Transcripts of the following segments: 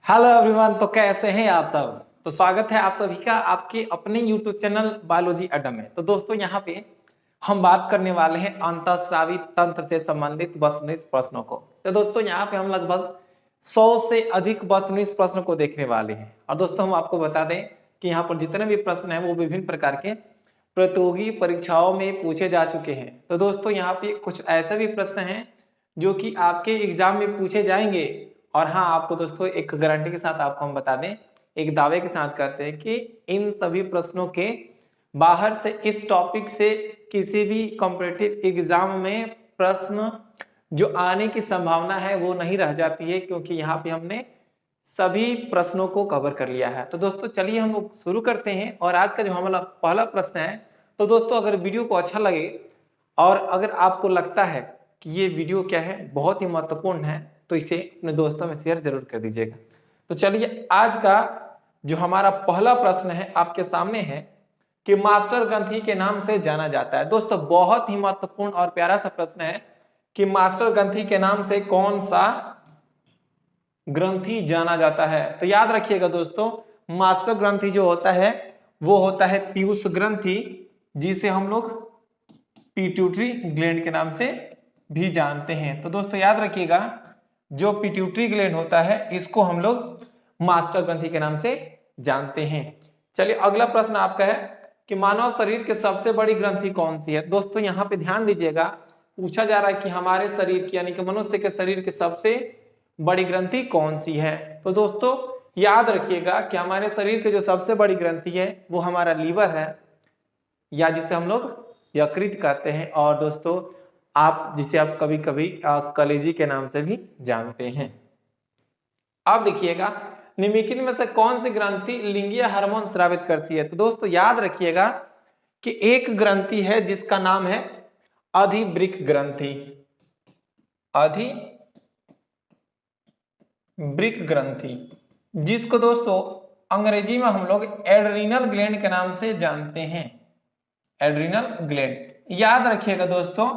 Hello everyone. तो कैसे हैं आप सब। तो स्वागत है आप सभी का आपके अपने यूट्यूब चैनल बायोलॉजी अड्डा में। तो दोस्तों यहाँ पे हम बात करने वाले हैं अंतःस्रावी तंत्र से संबंधित वस्तुनिष्ठ प्रश्नों को। तो दोस्तों यहाँ पे हम लगभग 100 से अधिक वस्तुनिष्ठ प्रश्नों को देखने वाले हैं। और दोस्तों हम आपको बता दें कि यहाँ पर जितने भी प्रश्न हैं वो विभिन्न प्रकार के प्रतियोगी परीक्षाओं में पूछे जा चुके हैं। तो दोस्तों यहाँ पे कुछ ऐसे भी प्रश्न हैं जो कि आपके एग्जाम में पूछे जाएंगे। और हाँ, आपको दोस्तों एक गारंटी के साथ आपको हम बता दें, एक दावे के साथ करते हैं कि इन सभी प्रश्नों के बाहर से इस टॉपिक से किसी भी कॉम्पिटिटिव एग्जाम में प्रश्न जो आने की संभावना है वो नहीं रह जाती है, क्योंकि यहाँ पे हमने सभी प्रश्नों को कवर कर लिया है। तो दोस्तों चलिए हम लोग शुरू करते हैं। और आज का जो हमारा पहला प्रश्न है, तो दोस्तों अगर वीडियो को अच्छा लगे और अगर आपको लगता है कि ये वीडियो क्या है बहुत ही महत्वपूर्ण है, तो इसे अपने दोस्तों में शेयर जरूर कर दीजिएगा। तो चलिए आज का जो हमारा पहला प्रश्न है आपके सामने है कि मास्टर ग्रंथि के नाम से जाना जाता है। दोस्तों बहुत ही महत्वपूर्ण और प्यारा सा प्रश्न है कि मास्टर ग्रंथि के नाम से कौन सा ग्रंथि जाना जाता है। तो याद रखिएगा दोस्तों, मास्टर ग्रंथि जो होता है वो होता है पीयूष ग्रंथि, जिसे हम लोग पिट्यूटरी ग्लैंड के नाम से भी जानते हैं। तो दोस्तों याद रखिएगा, जो पिट्यूटरी ग्लैंड होता है इसको हम लोग मास्टर ग्रंथि के नाम से जानते हैं। चलिए अगला प्रश्न आपका है कि मानव शरीर के सबसे बड़ी ग्रंथि कौन सी है। दोस्तों यहाँ पे ध्यान दीजिएगा, पूछा जा रहा है कि हमारे शरीर की यानी कि मनुष्य के शरीर की सबसे बड़ी ग्रंथि कौन सी है। तो दोस्तों याद रखिएगा कि हमारे शरीर की जो सबसे बड़ी ग्रंथि है वो हमारा लीवर है, या जिसे हम लोग यकृत कहते हैं। और दोस्तों आप जिसे आप कभी कभी कलेजी के नाम से भी जानते हैं। अब देखिएगा, निम्नलिखित में से कौन सी ग्रंथि लिंगीय हार्मोन स्रावित करती है। तो दोस्तों याद रखिएगा कि एक ग्रंथि है जिसका नाम है अधिवृक्क ग्रंथि। अधिवृक्क ग्रंथि, जिसको दोस्तों अंग्रेजी में हम लोग एड्रीनल ग्लैंड के नाम से जानते हैं। Adrenal gland. याद रखिएगा दोस्तों,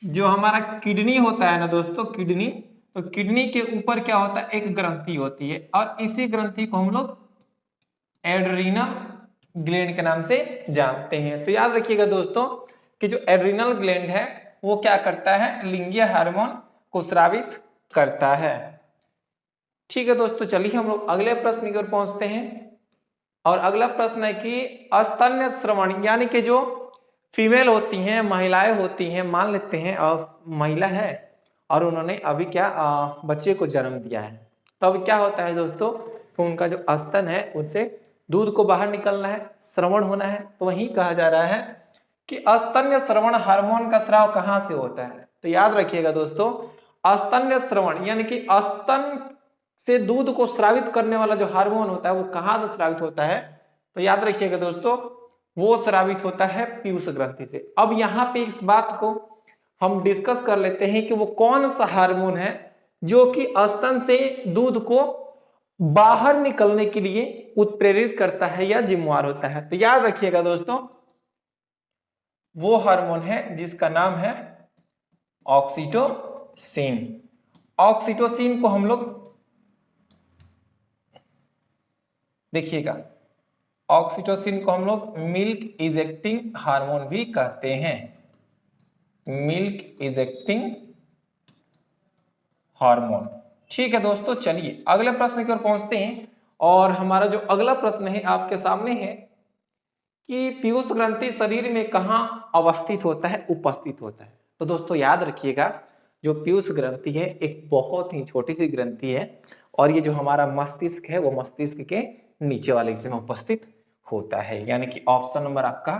जो हमारा किडनी होता है ना दोस्तों, किडनी, तो किडनी के ऊपर क्या होता है, एक ग्रंथि होती है और इसी ग्रंथि को हम लोग एड्रीनल ग्लैंड के नाम से जानते हैं। तो याद रखिएगा दोस्तों कि जो एड्रीनल ग्लैंड है वो क्या करता है, लिंगीय हार्मोन को स्रावित करता है। ठीक है दोस्तों, चलिए हम लोग अगले प्रश्न की ओर पहुंचते हैं। और अगला प्रश्न है कि स्तन्य श्रवण, यानी कि जो फीमेल होती हैं, महिलाएं होती हैं, मान लेते हैं और महिला है और उन्होंने अभी क्या बच्चे को जन्म दिया है, तब क्या होता है दोस्तों, तो उनका जो स्तन है उससे दूध को बाहर निकलना है, श्रवण होना है। तो वही कहा जा रहा है कि स्तन्य श्रवण हार्मोन का स्राव कहाँ से होता है। तो याद रखिएगा दोस्तों, स्तन्य श्रवण यानी कि स्तन से दूध को स्रावित करने वाला जो हार्मोन होता है वो कहां से स्रावित होता है। तो याद रखिएगा दोस्तों, वो स्रावित होता है पीयूष ग्रंथि से। अब यहाँ पे इस बात को हम डिस्कस कर लेते हैं कि वो कौन सा हार्मोन है जो कि स्तन से दूध को बाहर निकलने के लिए उत्प्रेरित करता है या जिम्मेवार होता है। तो याद रखिएगा दोस्तों, वो हार्मोन है जिसका नाम है ऑक्सीटोसिन। ऑक्सीटोसिन को हम लोग देखिएगा, ऑक्सीटोसिन को हम लोग मिल्क इजेक्टिंग हार्मोन भी कहते हैं। Milk ejecting hormone. ठीक है दोस्तों, चलिए अगले प्रश्न की ओर पहुंचते हैं। और हमारा जो अगला प्रश्न है आपके सामने है कि पीयूष ग्रंथि शरीर में कहां अवस्थित होता है, उपस्थित होता है। तो दोस्तों याद रखिएगा, जो पीयूष ग्रंथि है एक बहुत ही छोटी सी ग्रंथि है और ये जो हमारा मस्तिष्क है वो मस्तिष्क के नीचे वाले हिस्से में उपस्थित होता है, यानी कि ऑप्शन नंबर आपका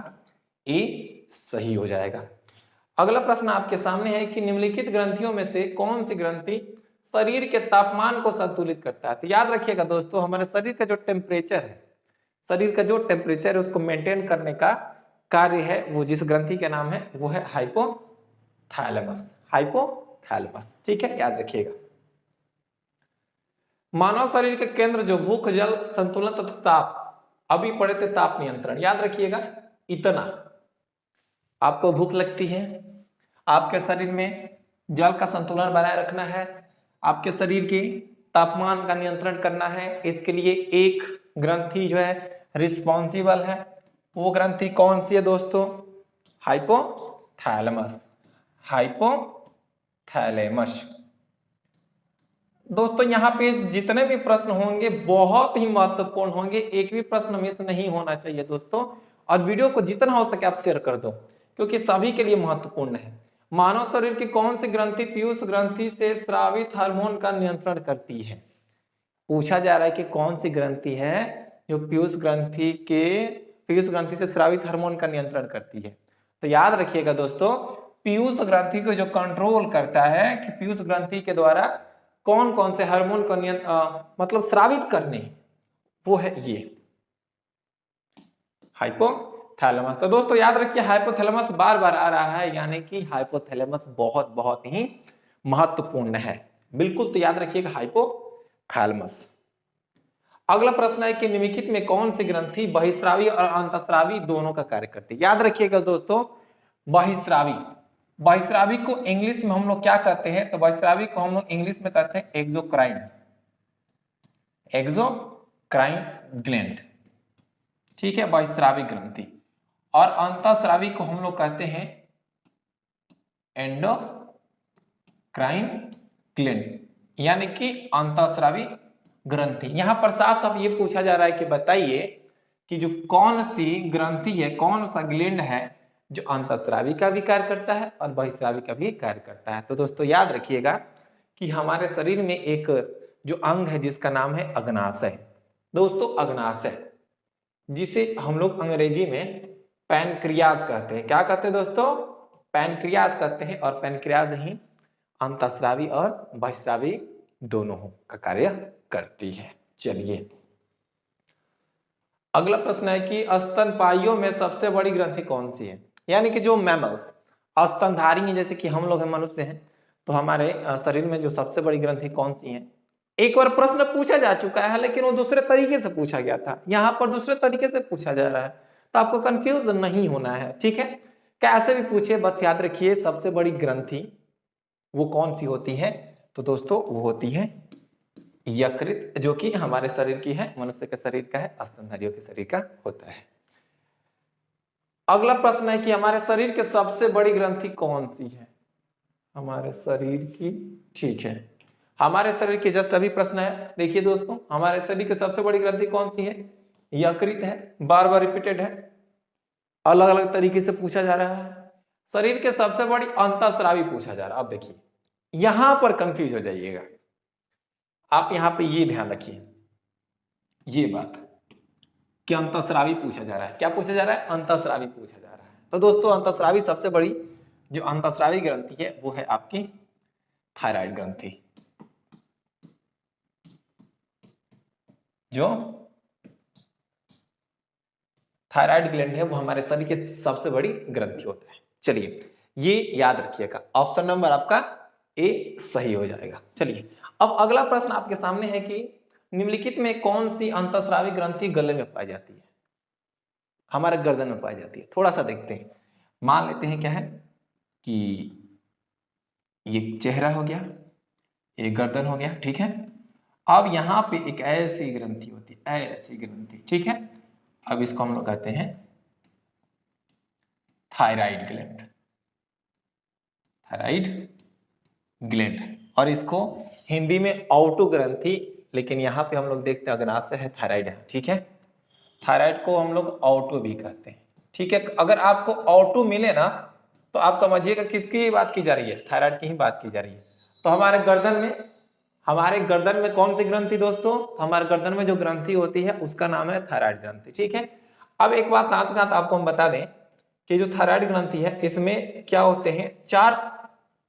ए सही हो जाएगा। अगला प्रश्न आपके सामने है कि निम्नलिखित ग्रंथियों में से कौन सी ग्रंथि शरीर के तापमान को संतुलित करता है। तो याद रखिएगा दोस्तों, हमारे शरीर का जो टेम्परेचर है, शरीर का जो टेम्परेचर है उसको मेंटेन करने का कार्य है वो जिस ग्रंथि का नाम है वो है हाइपोथैलेमस। हाइपोथैलेमस, ठीक है, याद रखिएगा। मानव शरीर के केंद्र जो भूख, जल संतुलन तथा ताप, अभी पढ़े थे ताप नियंत्रण, याद रखिएगा इतना। आपको भूख लगती है, आपके शरीर में जल का संतुलन बनाए रखना है, आपके शरीर के तापमान का नियंत्रण करना है, इसके लिए एक ग्रंथि जो है रिस्पॉन्सिबल है। वो ग्रंथि कौन सी है दोस्तों? हाइपोथैलेमस। हाइपोथैलेमस। दोस्तों यहाँ पे जितने भी प्रश्न होंगे बहुत ही महत्वपूर्ण होंगे, एक भी प्रश्न मिस नहीं होना चाहिए दोस्तों। और वीडियो को जितना हो सके आप शेयर कर दो, क्योंकि सभी के लिए महत्वपूर्ण है। मानव शरीर की कौन सी ग्रंथि पीयूष ग्रंथि से स्रावित हार्मोन का नियंत्रण करती है? पूछा जा रहा है कि कौन सी ग्रंथि है जो पीयूष ग्रंथि से स्रावित हार्मोन का नियंत्रण करती है। तो याद रखिएगा दोस्तों, पीयूष ग्रंथि को जो कंट्रोल करता है कि पीयूष ग्रंथि के द्वारा कौन कौन से हार्मोन को मतलब स्रावित करने, वो है ये हाइपोथैलेमस। तो दोस्तों याद रखिए हाइपोथैलेमस बार बार आ रहा है, यानी कि हाइपोथैलेमस बहुत बहुत ही महत्वपूर्ण है। बिल्कुल, तो याद रखिएगा हाइपोथैलेमस। अगला प्रश्न है कि निम्नलिखित में कौन सी ग्रंथि बहिस्रावी और अंतःस्रावी दोनों का कार्य करती है? याद रखिएगा दोस्तों, बहिस्रावी को इंग्लिश में हम लोग क्या कहते हैं? तो बहिस्रावी को हम लोग इंग्लिश में कहते हैं एक्सोक्राइन ग्लैंड। ठीक है, बहिस्रावी ग्रंथि। और अंतःस्रावी को हम लोग कहते हैं एंडोक्राइन ग्लैंड, यानी कि अंतःस्रावी ग्रंथि। यहां पर साफ साफ ये पूछा जा रहा है कि बताइए कि जो कौन सी ग्रंथि है, कौन सा ग्लैंड है जो अंतःस्रावी का भी कार्य करता है और बहिस्रावी का भी कार्य करता है। तो दोस्तों याद रखिएगा कि हमारे शरीर में एक जो अंग है जिसका नाम है अग्नाशय। दोस्तों अग्नाशय, जिसे हम लोग अंग्रेजी में पैनक्रियाज कहते हैं। क्या कहते हैं दोस्तों? पैनक्रियाज कहते हैं। और पैनक्रियाज ही अंतःस्रावी और बहिस्रावी दोनों का कार्य करती है। चलिए अगला प्रश्न है कि स्तनपायियों में सबसे बड़ी ग्रंथि कौन सी है? यानी कि जो मैमल्स स्तनधारी हैं, जैसे कि हम लोग हैं, मनुष्य हैं, तो हमारे शरीर में जो सबसे बड़ी ग्रंथि कौन सी है? एक बार प्रश्न पूछा जा चुका है, लेकिन वो दूसरे तरीके से पूछा गया था, यहाँ पर दूसरे तरीके से पूछा जा रहा है, तो आपको कंफ्यूज नहीं होना है। ठीक है, कैसे भी पूछे बस याद रखिए सबसे बड़ी ग्रंथि वो कौन सी होती है? तो दोस्तों वो होती है यकृत, जो कि हमारे शरीर की है, मनुष्य के शरीर का है, स्तनधारियों के शरीर का होता है। अगला प्रश्न है कि हमारे शरीर के सबसे बड़ी ग्रंथि कौन सी है? हमारे शरीर की, ठीक है, हमारे शरीर की जस्ट अभी प्रश्न है। देखिए दोस्तों, हमारे शरीर की सबसे बड़ी ग्रंथि कौन सी है? यकृत है। बार बार रिपीटेड है, अलग अलग तरीके से पूछा जा रहा है। शरीर के सबसे बड़ी अंतःस्रावी पूछा जा रहा है। अब देखिए यहां पर कंफ्यूज हो जाइएगा आप, यहां पे ये ध्यान रखिए ये बात कि अंतःस्रावी पूछा जा रहा है। क्या पूछा जा रहा है? अंतःस्रावी पूछा जा रहा है। तो दोस्तों अंतःस्रावी सबसे बड़ी जो अंतःस्रावी ग्रंथि है वो है आपकी थायराइड ग्रंथि। जो थायराइड ग्लैंड है वो हमारे शरीर की सबसे बड़ी ग्रंथि होता है। चलिए ये याद रखिएगा, ऑप्शन नंबर आपका ए सही हो जाएगा। चलिए अब अगला प्रश्न आपके सामने है कि निम्नलिखित में कौन सी अंतःस्रावी ग्रंथि गले में पाई जाती है? हमारे गर्दन में पाई जाती है। थोड़ा सा देखते हैं, मान लेते हैं क्या है कि ये चेहरा हो गया, ये गर्दन हो गया, ठीक है। अब यहां पे एक ऐसी ग्रंथि होती है, ऐसी ग्रंथि, ठीक है। अब इसको हम लोग कहते हैं थायराइड ग्लैंड, थायराइड ग्लैंड, और इसको हिंदी में औटू ग्रंथि, लेकिन यहां पे हम लोग देखते हैं अग्नाशय है, थायराइड है, ठीक है। थायराइड को हम लोग औटू भी कहते हैं, ठीक है। अगर आपको औटू मिले ना तो आप समझिएगा किसकी बात की जा रही है? थायराइड की ही बात की जा रही है। तो हमारे गर्दन में कौन सी ग्रंथि दोस्तों? हमारे गर्दन में जो ग्रंथि होती है उसका नाम है थायराइड ग्रंथि, ठीक है। अब एक बात साथ ही साथ आपको हम बता दें कि जो थायराइड ग्रंथि है इसमें क्या होते हैं, 4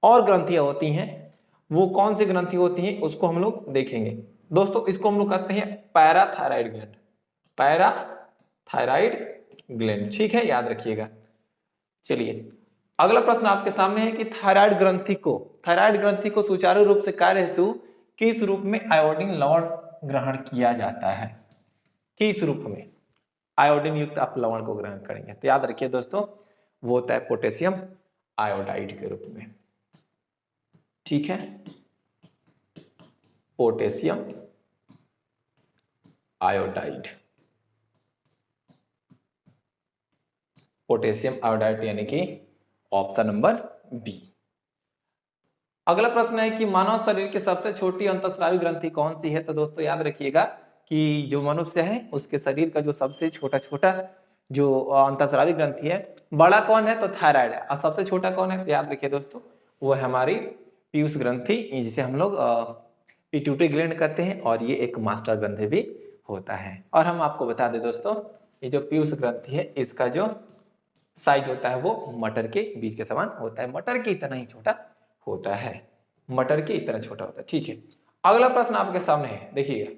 और ग्रंथियां होती हैं। वो कौन सी ग्रंथि होती हैं उसको हम लोग देखेंगे दोस्तों। इसको हम लोग कहते हैं पैराथायराइड ग्लैंड, पैराथायराइड ग्लैंड, ठीक है, याद रखिएगा। चलिए अगला प्रश्न आपके सामने है कि थायराइड ग्रंथि को सुचारू रूप से कार्य हेतु किस रूप में आयोडीन लवण ग्रहण किया जाता है? किस रूप में आयोडीन युक्त आप लवण को ग्रहण करेंगे? तो याद रखिए दोस्तों वो होता है पोटेशियम आयोडाइड के रूप में, ठीक है। पोटेशियम आयोडाइड, पोटेशियम आयोडाइड यानी कि ऑप्शन नंबर बी। अगला प्रश्न है कि मानव शरीर की सबसे छोटी अंतःस्रावी ग्रंथि कौन सी है? तो दोस्तों याद रखिएगा कि जो मनुष्य है उसके शरीर का जो सबसे छोटा छोटा जो अंतःस्रावी ग्रंथि है, बड़ा कौन है? तो थायराइड है। और सबसे छोटा कौन है? तो याद रखिए दोस्तों, वो है हमारी पीयूष ग्रंथि, जिसे हम लोग पिट्यूटरी ग्लैंड कहते हैं, और ये एक मास्टर ग्रंथि भी होता है। और हम आपको बता दें दोस्तों, ये जो पीयूष ग्रंथि है इसका जो साइज होता है वो मटर के बीज के समान होता है, मटर के इतना ही छोटा होता है, मटर के इतना छोटा होता है। ठीक है, अगला प्रश्न आपके सामने है, देखिएगा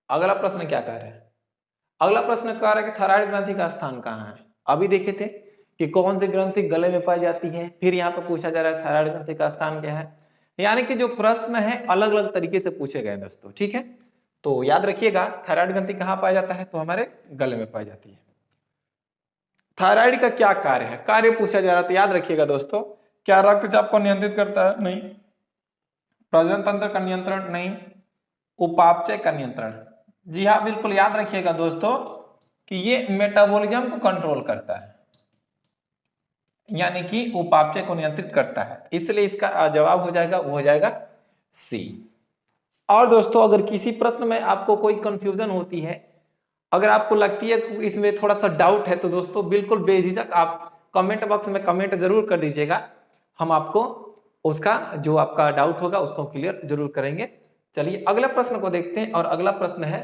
अगला प्रश्न क्या कह रहा है। अगला प्रश्न कह रहा है कि थायराइड ग्रंथि का स्थान कहाँ है। अभी देखे थे कि कौन सी ग्रंथि गले में पाई जाती है, फिर यहाँ पर पूछा जा रहा है थायराइड ग्रंथि का स्थान क्या है। यानी कि जो प्रश्न है अलग अलग तरीके से पूछे गए दोस्तों। ठीक है, तो याद रखिएगा थायराइड ग्रंथि कहाँ पाया जाता है? तो हमारे गले में पाई जाती है। थायराइड का क्या कार्य है, कार्य पूछा जा रहा है, तो याद रखिएगा दोस्तों, क्या रक्तचाप को नियंत्रित करता है? नहीं। प्रजनन तंत्र का नियंत्रण? नहीं। उपापचय का नियंत्रण? जी हाँ, बिल्कुल याद रखिएगा दोस्तों कि ये मेटाबॉलिज्म को कंट्रोल करता है, यानी कि उपापचय को नियंत्रित करता है, इसलिए इसका जवाब हो जाएगा, वो हो जाएगा सी। और दोस्तों अगर किसी प्रश्न में आपको कोई कंफ्यूजन होती है, अगर आपको लगती है कि इसमें थोड़ा सा डाउट है, तो दोस्तों बिल्कुल बेझिझक आप कमेंट बॉक्स में कमेंट जरूर कर दीजिएगा, हम आपको उसका जो आपका डाउट होगा उसको क्लियर जरूर करेंगे। चलिए अगला प्रश्न को देखते हैं, और अगला प्रश्न है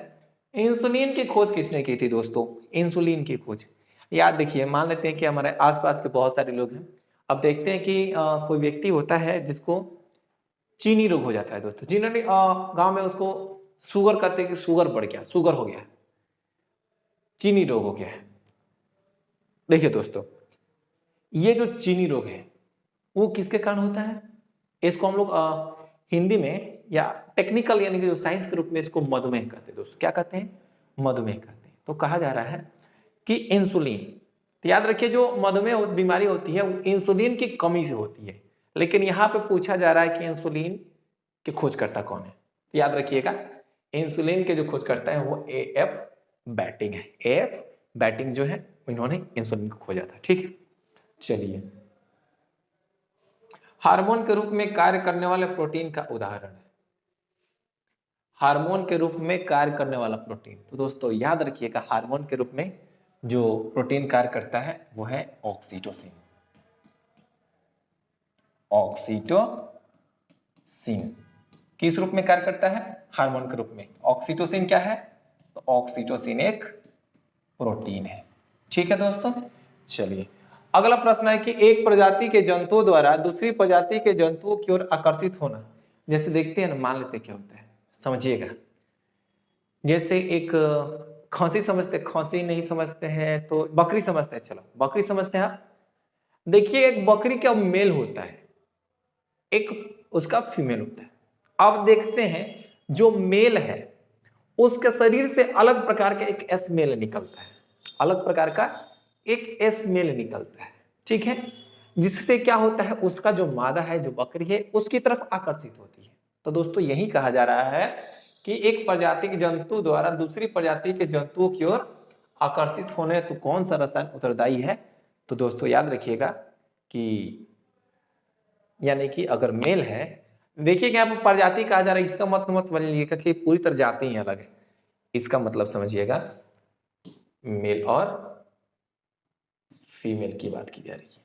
इंसुलिन की खोज किसने की थी? दोस्तों इंसुलिन की खोज, याद देखिए, मान लेते हैं कि हमारे आसपास के बहुत सारे लोग हैं। अब देखते हैं कि कोई व्यक्ति होता है जिसको चीनी रोग हो जाता है दोस्तों, जिन्होंने गांव में उसको शुगर कहते हैं कि शुगर बढ़ गया, शुगर हो गया, चीनी रोग हो गया है। देखिए दोस्तों, ये जो चीनी रोग है वो किसके कारण होता है? इसको हम लोग हिंदी में या टेक्निकल यानी कि जो साइंस के रूप में इसको मधुमेह कहते हैं दोस्तों। क्या कहते हैं? मधुमेह कहते हैं। तो कहा जा रहा है कि इंसुलिन, तो याद रखिए जो मधुमेह बीमारी होती है वो इंसुलिन की कमी से होती है, लेकिन यहाँ पे पूछा जा रहा है कि इंसुलिन के खोजकर्ता कौन है। तो याद रखिएगा इंसुलिन के जो खोजकर्ता है वो एफ बैटिंग है। एफ बैटिंग जो है इन्होंने इंसुलिन को खोजा था। ठीक है, चलिए हार्मोन के रूप में कार्य करने वाले प्रोटीन का उदाहरण है। हार्मोन के रूप में कार्य करने वाला प्रोटीन, तो दोस्तों याद रखिएगा हार्मोन के रूप में जो प्रोटीन कार्य करता है वो है ऑक्सीटोसिन। ऑक्सीटोसिन किस रूप में कार्य करता है? हार्मोन के रूप में। ऑक्सीटोसिन क्या है? तो ऑक्सीटोसिन एक प्रोटीन है। ठीक है दोस्तों, चलिए अगला प्रश्न है कि एक प्रजाति के जंतुओं द्वारा दूसरी प्रजाति के जंतुओं की ओर आकर्षित होना। जैसे देखते हैं ना, मान लेते क्या होता है, समझिएगा। जैसे एक खांसी समझते, खांसी नहीं समझते हैं तो बकरी समझते हैं, चलो बकरी समझते हैं आप। देखिए एक बकरी का मेल होता है, एक उसका फीमेल होता है। अब देखते हैं जो मेल है उसके शरीर से अलग प्रकार का एक एस मेल निकलता है, अलग प्रकार का एक एस मेल निकलता है। ठीक है, जिससे क्या होता है, उसका जो मादा है जो बकरी है उसकी तरफ आकर्षित होती है। तो दोस्तों यही कहा जा रहा है कि एक प्रजाति के जंतु द्वारा दूसरी प्रजाति के जंतुओं की ओर आकर्षित होने तो कौन सा रसायन उत्तरदायी है? तो दोस्तों याद रखिएगा कि यानी कि अगर मेल है, देखिए यहाँ पर प्रजाति कहा जा रहा है, इसका मतलब मत समझिएगा कि पूरी तरह जाति ही अलग है, इसका मतलब समझिएगा मेल और फीमेल की बात की जा रही है,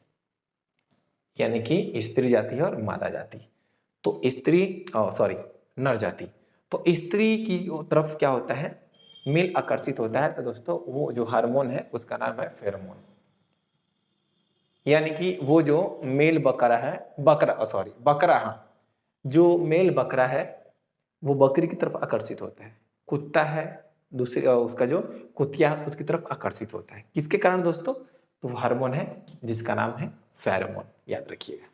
यानी कि स्त्री जाति और मादा जाति। तो स्त्री सॉरी नर जाति, तो स्त्री की तरफ क्या होता है, मेल आकर्षित होता है। तो दोस्तों वो जो हार्मोन है उसका नाम है फेरोमोन, यानी कि वो जो मेल बकरा है, बकरा, हाँ, जो मेल बकरा है वो बकरी की तरफ आकर्षित होता है, कुत्ता है दूसरी उसका जो कुतिया है उसकी तरफ आकर्षित होता है। किसके कारण दोस्तों? तो वो हार्मोन है जिसका नाम है फेरोमोन, याद रखिएगा।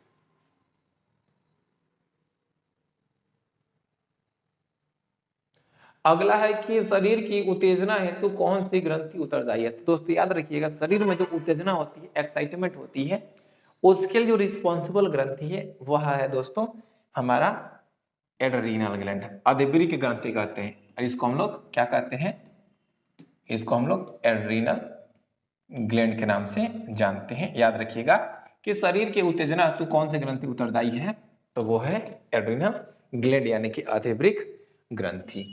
अगला है कि शरीर की उत्तेजना हेतु कौन सी ग्रंथि उत्तरदायी है? तो दोस्तों याद रखिएगा शरीर में जो उत्तेजना होती है, एक्साइटमेंट होती है, उसके लिए जो रिस्पॉन्सिबल ग्रंथि है वह है दोस्तों हमारा एड्रीनल ग्लैंड, आदिवृक्क ग्रंथि कहते हैं। और इसको हम लोग क्या कहते हैं, इसको हम लोग एड्रीनल ग्लैंड के नाम से जानते हैं। याद रखिएगा कि शरीर के उत्तेजना हेतु कौन से ग्रंथि उत्तरदायी है, तो वो है एड्रीनल ग्लैंड यानी कि आदिवृक्क ग्रंथि।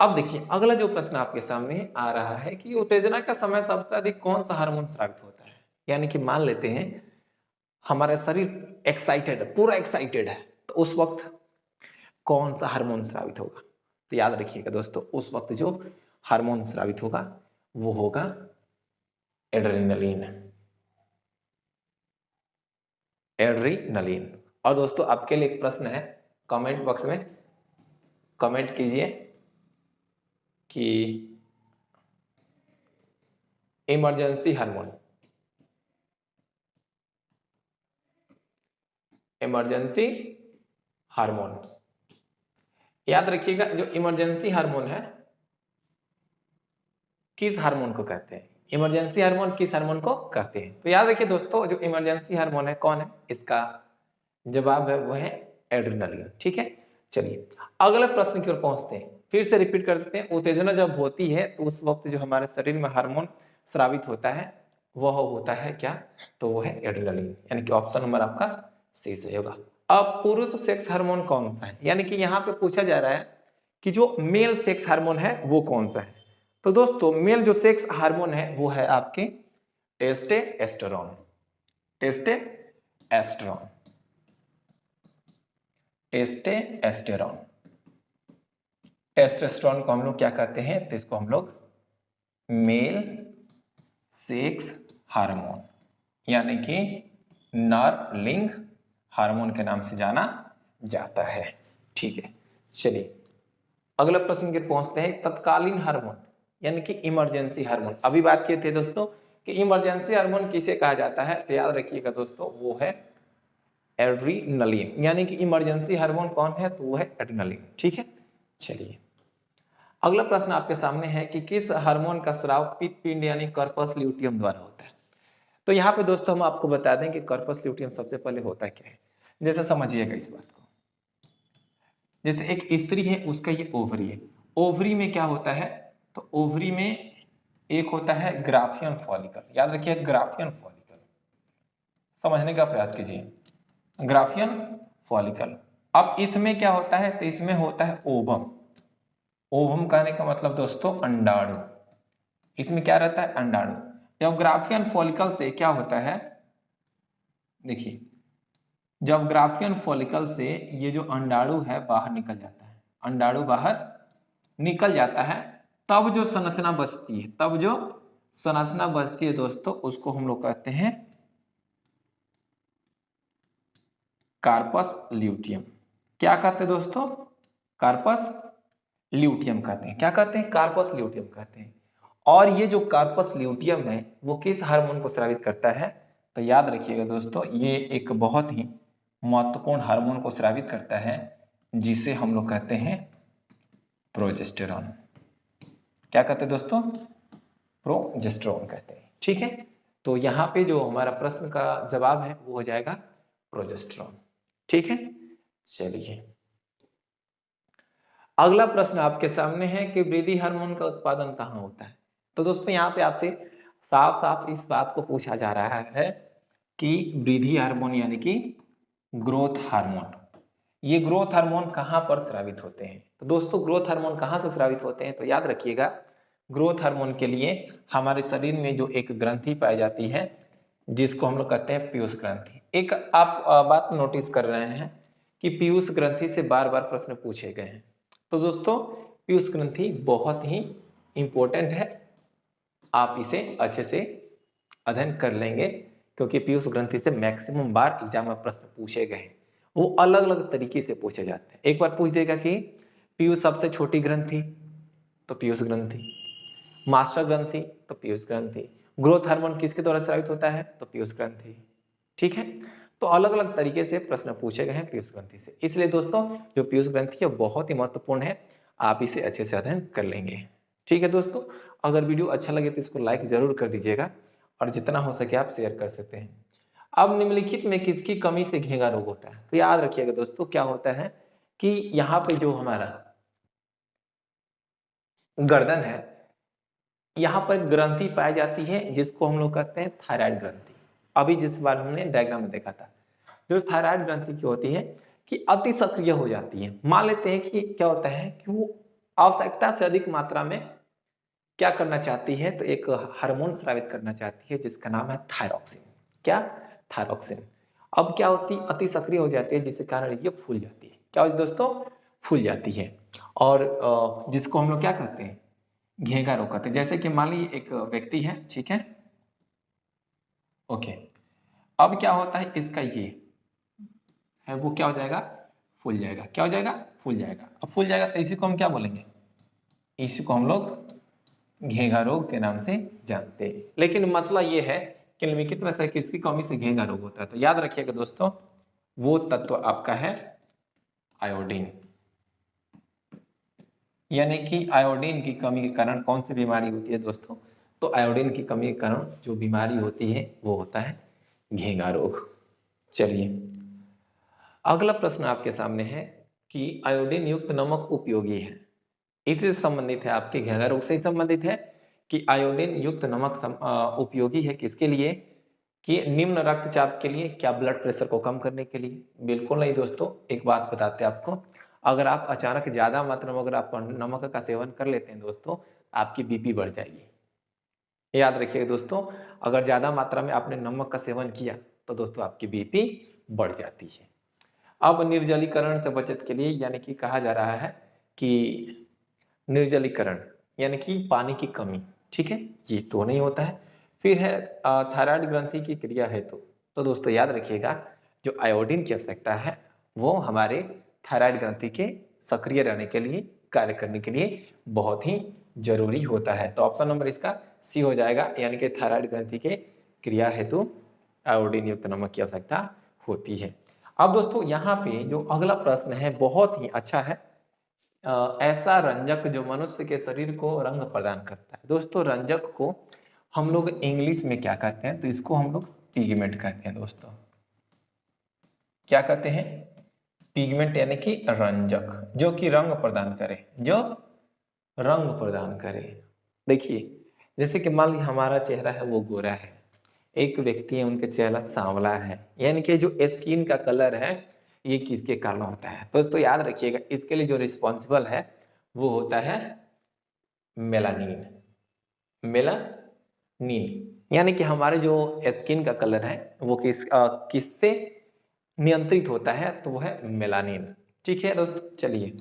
अब देखिए अगला जो प्रश्न आपके सामने आ रहा है कि उत्तेजना का समय सबसे अधिक कौन सा हार्मोन स्रावित होता है। यानी कि मान लेते हैं हमारा शरीर एक्साइटेड है, पूरा एक्साइटेड है, तो उस वक्त कौन सा हार्मोन स्रावित होगा। तो याद रखिएगा दोस्तों, उस वक्त जो हार्मोन स्रावित होगा वो होगा एड्रेनलिन, एड्रेनलिन। और दोस्तों आपके लिए एक प्रश्न है, कमेंट बॉक्स में कमेंट कीजिए कि इमरजेंसी हार्मोन, इमरजेंसी हार्मोन, याद रखिएगा जो इमरजेंसी हार्मोन है किस हार्मोन को कहते हैं, इमरजेंसी हार्मोन किस हार्मोन को कहते हैं। तो याद रखिए दोस्तों जो इमरजेंसी हार्मोन है कौन है, इसका जवाब है वो है एड्रेनलिन। ठीक है, चलिए अगले प्रश्न की ओर पहुंचते हैं। फिर से रिपीट कर देते हैं, उत्तेजना जब होती है तो उस वक्त जो हमारे शरीर में हार्मोन स्रावित होता है वह होता है क्या, तो वो है एड्रेनलिन, यानी कि ऑप्शन नंबर आपका सी सही होगा। अब पुरुष सेक्स हार्मोन कौन सा है, यानी कि यहाँ पे पूछा जा रहा है कि जो मेल सेक्स हार्मोन है वो कौन सा है। तो दोस्तों मेल जो सेक्स हार्मोन है वो है आपके टेस्टोस्टेरोन, टेस्टोस्टेरोन, टेस्टोस्टेरोन। टेस्टोस्टेरोन को हम लोग क्या कहते हैं, तो इसको हम लोग मेल सेक्स हार्मोन यानी कि नर लिंग हार्मोन के नाम से जाना जाता है। ठीक है, चलिए अगला प्रश्न के पहुंचते हैं। तत्कालीन हार्मोन यानी कि इमरजेंसी हार्मोन, अभी बात किए थे दोस्तों कि इमरजेंसी हार्मोन किसे कहा जाता है, तो याद रखिएगा दोस्तों वो है एड्रेनलिन, यानी कि इमरजेंसी हार्मोन कौन है, तो वो है एड्रेनलिन। ठीक है, चलिए अगला प्रश्न आपके सामने है कि किस हार्मोन का स्राव पित्त पिंड यानी कार्पस ल्यूटियम द्वारा होता है। तो यहाँ पे दोस्तों हम आपको बता दें कि कार्पस ल्यूटियम सबसे पहले होता क्या है। जैसे समझिएगा इस बात को, जैसे एक स्त्री है उसका ये ओवरी है, ओवरी में क्या होता है, तो ओवरी में एक होता है ग्राफियन फॉलिकल, याद रखिए ग्राफियन फॉलिकल, समझने का प्रयास कीजिए, ग्राफियन फॉलिकल। अब इसमें क्या होता है, तो इसमें होता है ओवम, ओवम कहने का मतलब दोस्तों अंडाणु, इसमें क्या रहता है अंडाणु। जब ग्राफियन फॉलिकल से क्या होता है, देखिए जब ग्राफियन फॉलिकल से ये जो अंडाणु है बाहर निकल जाता है, अंडाणु बाहर निकल जाता है, तब जो संरचना बचती है, तब जो संरचना बचती है दोस्तों उसको हम लोग कहते हैं कार्पस ल्यूटियम। क्या कहते हैं दोस्तों, कार्पस ल्यूटियम कहते हैं। क्या कहते हैं, कार्पस ल्यूटियम कहते हैं। और ये जो कार्पस ल्यूटियम है वो किस हार्मोन को स्रावित करता है, तो याद रखिएगा दोस्तों ये एक बहुत ही महत्वपूर्ण हार्मोन को स्रावित करता है जिसे हम लोग कहते हैं प्रोजेस्टेरॉन। क्या कहते हैं दोस्तों, प्रोजेस्टेरॉन कहते हैं। ठीक है, तो यहाँ पे जो हमारा प्रश्न का जवाब है वो हो जाएगा प्रोजेस्टेरॉन। ठीक है, चलिए अगला प्रश्न आपके सामने है कि वृद्धि हार्मोन का उत्पादन कहाँ होता है। तो दोस्तों यहाँ पे आपसे साफ साफ इस बात को पूछा जा रहा है कि वृद्धि हार्मोन यानी कि ग्रोथ हार्मोन, ये ग्रोथ हार्मोन कहाँ पर स्रावित होते हैं। तो दोस्तों ग्रोथ हार्मोन कहाँ से स्रावित होते हैं, तो याद रखिएगा ग्रोथ हार्मोन के लिए हमारे शरीर में जो एक ग्रंथि पाई जाती है जिसको हम लोग कहते हैं पीयूष ग्रंथि। एक आप बात नोटिस कर रहे हैं कि पीयूष ग्रंथि से बार बार प्रश्न पूछे गए हैं। तो दोस्तों पीयूष ग्रंथि बहुत ही इंपॉर्टेंट है, आप इसे अच्छे से अध्ययन कर लेंगे क्योंकि पीयूष ग्रंथि से मैक्सिमम बार एग्जाम में प्रश्न पूछे गए हैं, वो अलग अलग तरीके से पूछे जाते हैं। एक बार पूछ देगा कि पीयूष सबसे छोटी ग्रंथि, तो पीयूष ग्रंथि, मास्टर ग्रंथि, तो पीयूष ग्रंथि, ग्रोथ हार्मोन किसके द्वारा स्रावित होता है, तो पीयूष ग्रंथि। ठीक है, तो अलग अलग तरीके से प्रश्न पूछे गए हैं पीयूष ग्रंथि से, इसलिए दोस्तों जो पीयूष ग्रंथि है बहुत ही महत्वपूर्ण है, आप इसे अच्छे से अध्ययन कर लेंगे। ठीक है दोस्तों, अगर वीडियो अच्छा लगे तो इसको लाइक जरूर कर दीजिएगा और जितना हो सके आप शेयर कर सकते हैं। अब निम्नलिखित में किसकी कमी से घेंगा रोग होता है, तो याद रखिएगा दोस्तों क्या होता है कि यहाँ पे जो हमारा गर्दन है, यहाँ पर ग्रंथि पाई जाती है जिसको हम लोग कहते हैं थायराइड ग्रंथि। अभी जिस बार हमने डायग्राम में देखा था, जो थायराइड ग्रंथि की होती है कि अति सक्रिय हो जाती है। मान लेते हैं कि क्या होता है कि वो आवश्यकता से अधिक मात्रा में क्या करना चाहती है, तो एक हार्मोन स्रावित करना चाहती है जिसका नाम है थायरॉक्सिन। क्या? थायरॉक्सिन। अब क्या होती है, अति सक्रिय हो जाती है जिसके कारण ये फूल जाती है। क्या होती है दोस्तों? फूल जाती है। और जिसको हम लोग क्या कहते हैं, घेंगा रोग कहते हैं। जैसे कि मान लीजिए एक व्यक्ति है, ठीक है, ओके, अब क्या होता है, इसका ये है वो क्या हो जाएगा, फूल जाएगा। क्या हो जाएगा? फूल जाएगा। अब फूल जाएगा तो इसी को हम क्या बोलेंगे, इसी को हम लोग घेंगा रोग के नाम से जानते हैं। लेकिन मसला ये है कि निम्नलिखित में से किसकी कमी से घेंगा रोग होता है, तो याद रखिएगा दोस्तों, वो तत्व आपका है आयोडीन। यानी कि आयोडीन की कमी के कारण कौन सी बीमारी होती है दोस्तों, तो आयोडीन की कमी के कारण जो बीमारी होती है वो होता है घेंगा रोग। चलिए अगला प्रश्न आपके सामने है कि आयोडीन युक्त नमक उपयोगी है, इससे संबंधित है, आपके घेंगा रोग से संबंधित है कि आयोडीन युक्त नमक उपयोगी है किसके लिए, कि निम्न रक्तचाप के लिए, क्या ब्लड प्रेशर को कम करने के लिए? बिल्कुल नहीं दोस्तों। एक बात बताते हैं आपको, अगर आप अचानक ज्यादा मात्रा में अगर आप नमक का सेवन कर लेते हैं दोस्तों, आपकी बीपी बढ़ जाएगी। याद रखिएगा दोस्तों, अगर ज्यादा मात्रा में आपने नमक का सेवन किया तो दोस्तों आपकी बीपी बढ़ जाती है। अब निर्जलीकरण से बचत के लिए, यानी कि कहा जा रहा है कि निर्जलीकरण यानी कि पानी की कमी, ठीक है, ये तो नहीं होता है। फिर है थायराइड ग्रंथि की क्रिया हेतु, तो दोस्तों याद रखिएगा, जो आयोडीन की आवश्यकता है वो हमारे थायराइड ग्रंथि के सक्रिय रहने के लिए, कार्य करने के लिए बहुत ही जरूरी होता है। तो ऑप्शन नंबर इसका सी हो जाएगा, यानी कि थायराइड ग्रंथि के क्रिया हेतु आयोडीन युक्त नमक की आवश्यकता होती है। अब दोस्तों यहाँ पे जो अगला प्रश्न है बहुत ही अच्छा है। ऐसा रंजक जो मनुष्य के शरीर को रंग प्रदान करता है। दोस्तों रंजक को हम लोग इंग्लिश में क्या कहते हैं, तो इसको हम लोग पिगमेंट कहते हैं दोस्तों। क्या कहते हैं? पिगमेंट, यानी कि रंजक जो कि रंग प्रदान करे, जो रंग प्रदान करे। देखिए जैसे कि मान लीजिए हमारा चेहरा है वो गोरा है, एक व्यक्ति है उनका चेहरा सांवला है, यानी कि जो स्किन का कलर है ये किसके कारण होता है दोस्तों? याद रखिएगा, इसके लिए जो रिस्पॉन्सिबल है वो होता है मेलानिन। मेलानिन यानी कि हमारे जो स्किन का कलर है वो किससे नियंत्रित होता है, तो वो है मेलानिन। ठीक है दोस्तों, चलिए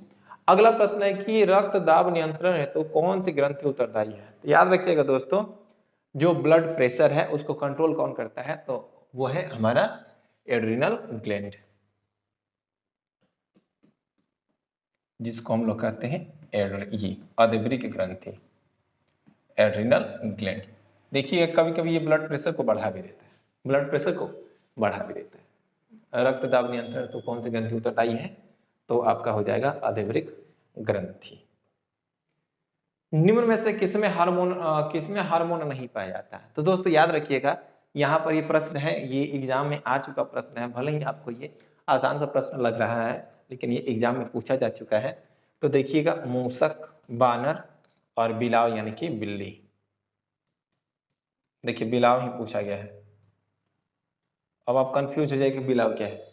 अगला प्रश्न है कि रक्त दाब नियंत्रण है तो कौन सी ग्रंथि उत्तरदायी है? तो याद रखिएगा दोस्तों, जो ब्लड प्रेशर है उसको कंट्रोल कौन करता है, तो वो है हमारा एड्रिनल ग्लैंड, जिसको हम लोग कहते हैं ये अदेब्रिक ग्रंथि, एड्रिनल ग्लैंड। देखिए कभी कभी ये ब्लड प्रेशर को बढ़ा भी देता है, ब्लड प्रेशर को बढ़ा भी देता है। रक्त दाब नियंत्रण तो कौन सी ग्रंथि उत्तरदायी है, तो आपका हो जाएगा अदेब्रिक ग्रंथि। निम्न में से किसमें हार्मोन नहीं पाया जाता है? तो दोस्तों याद रखिएगा, यहाँ पर ये प्रश्न है, ये एग्जाम में आ चुका प्रश्न है, भले ही आपको ये आसान सा प्रश्न लग रहा है लेकिन ये एग्जाम में पूछा जा चुका है। तो देखिएगा, मूसक, बानर और बिलाव यानी कि बिल्ली। देखिए बिलाव ही पूछा गया है। अब आप कंफ्यूज हो जाए कि बिलाव क्या है,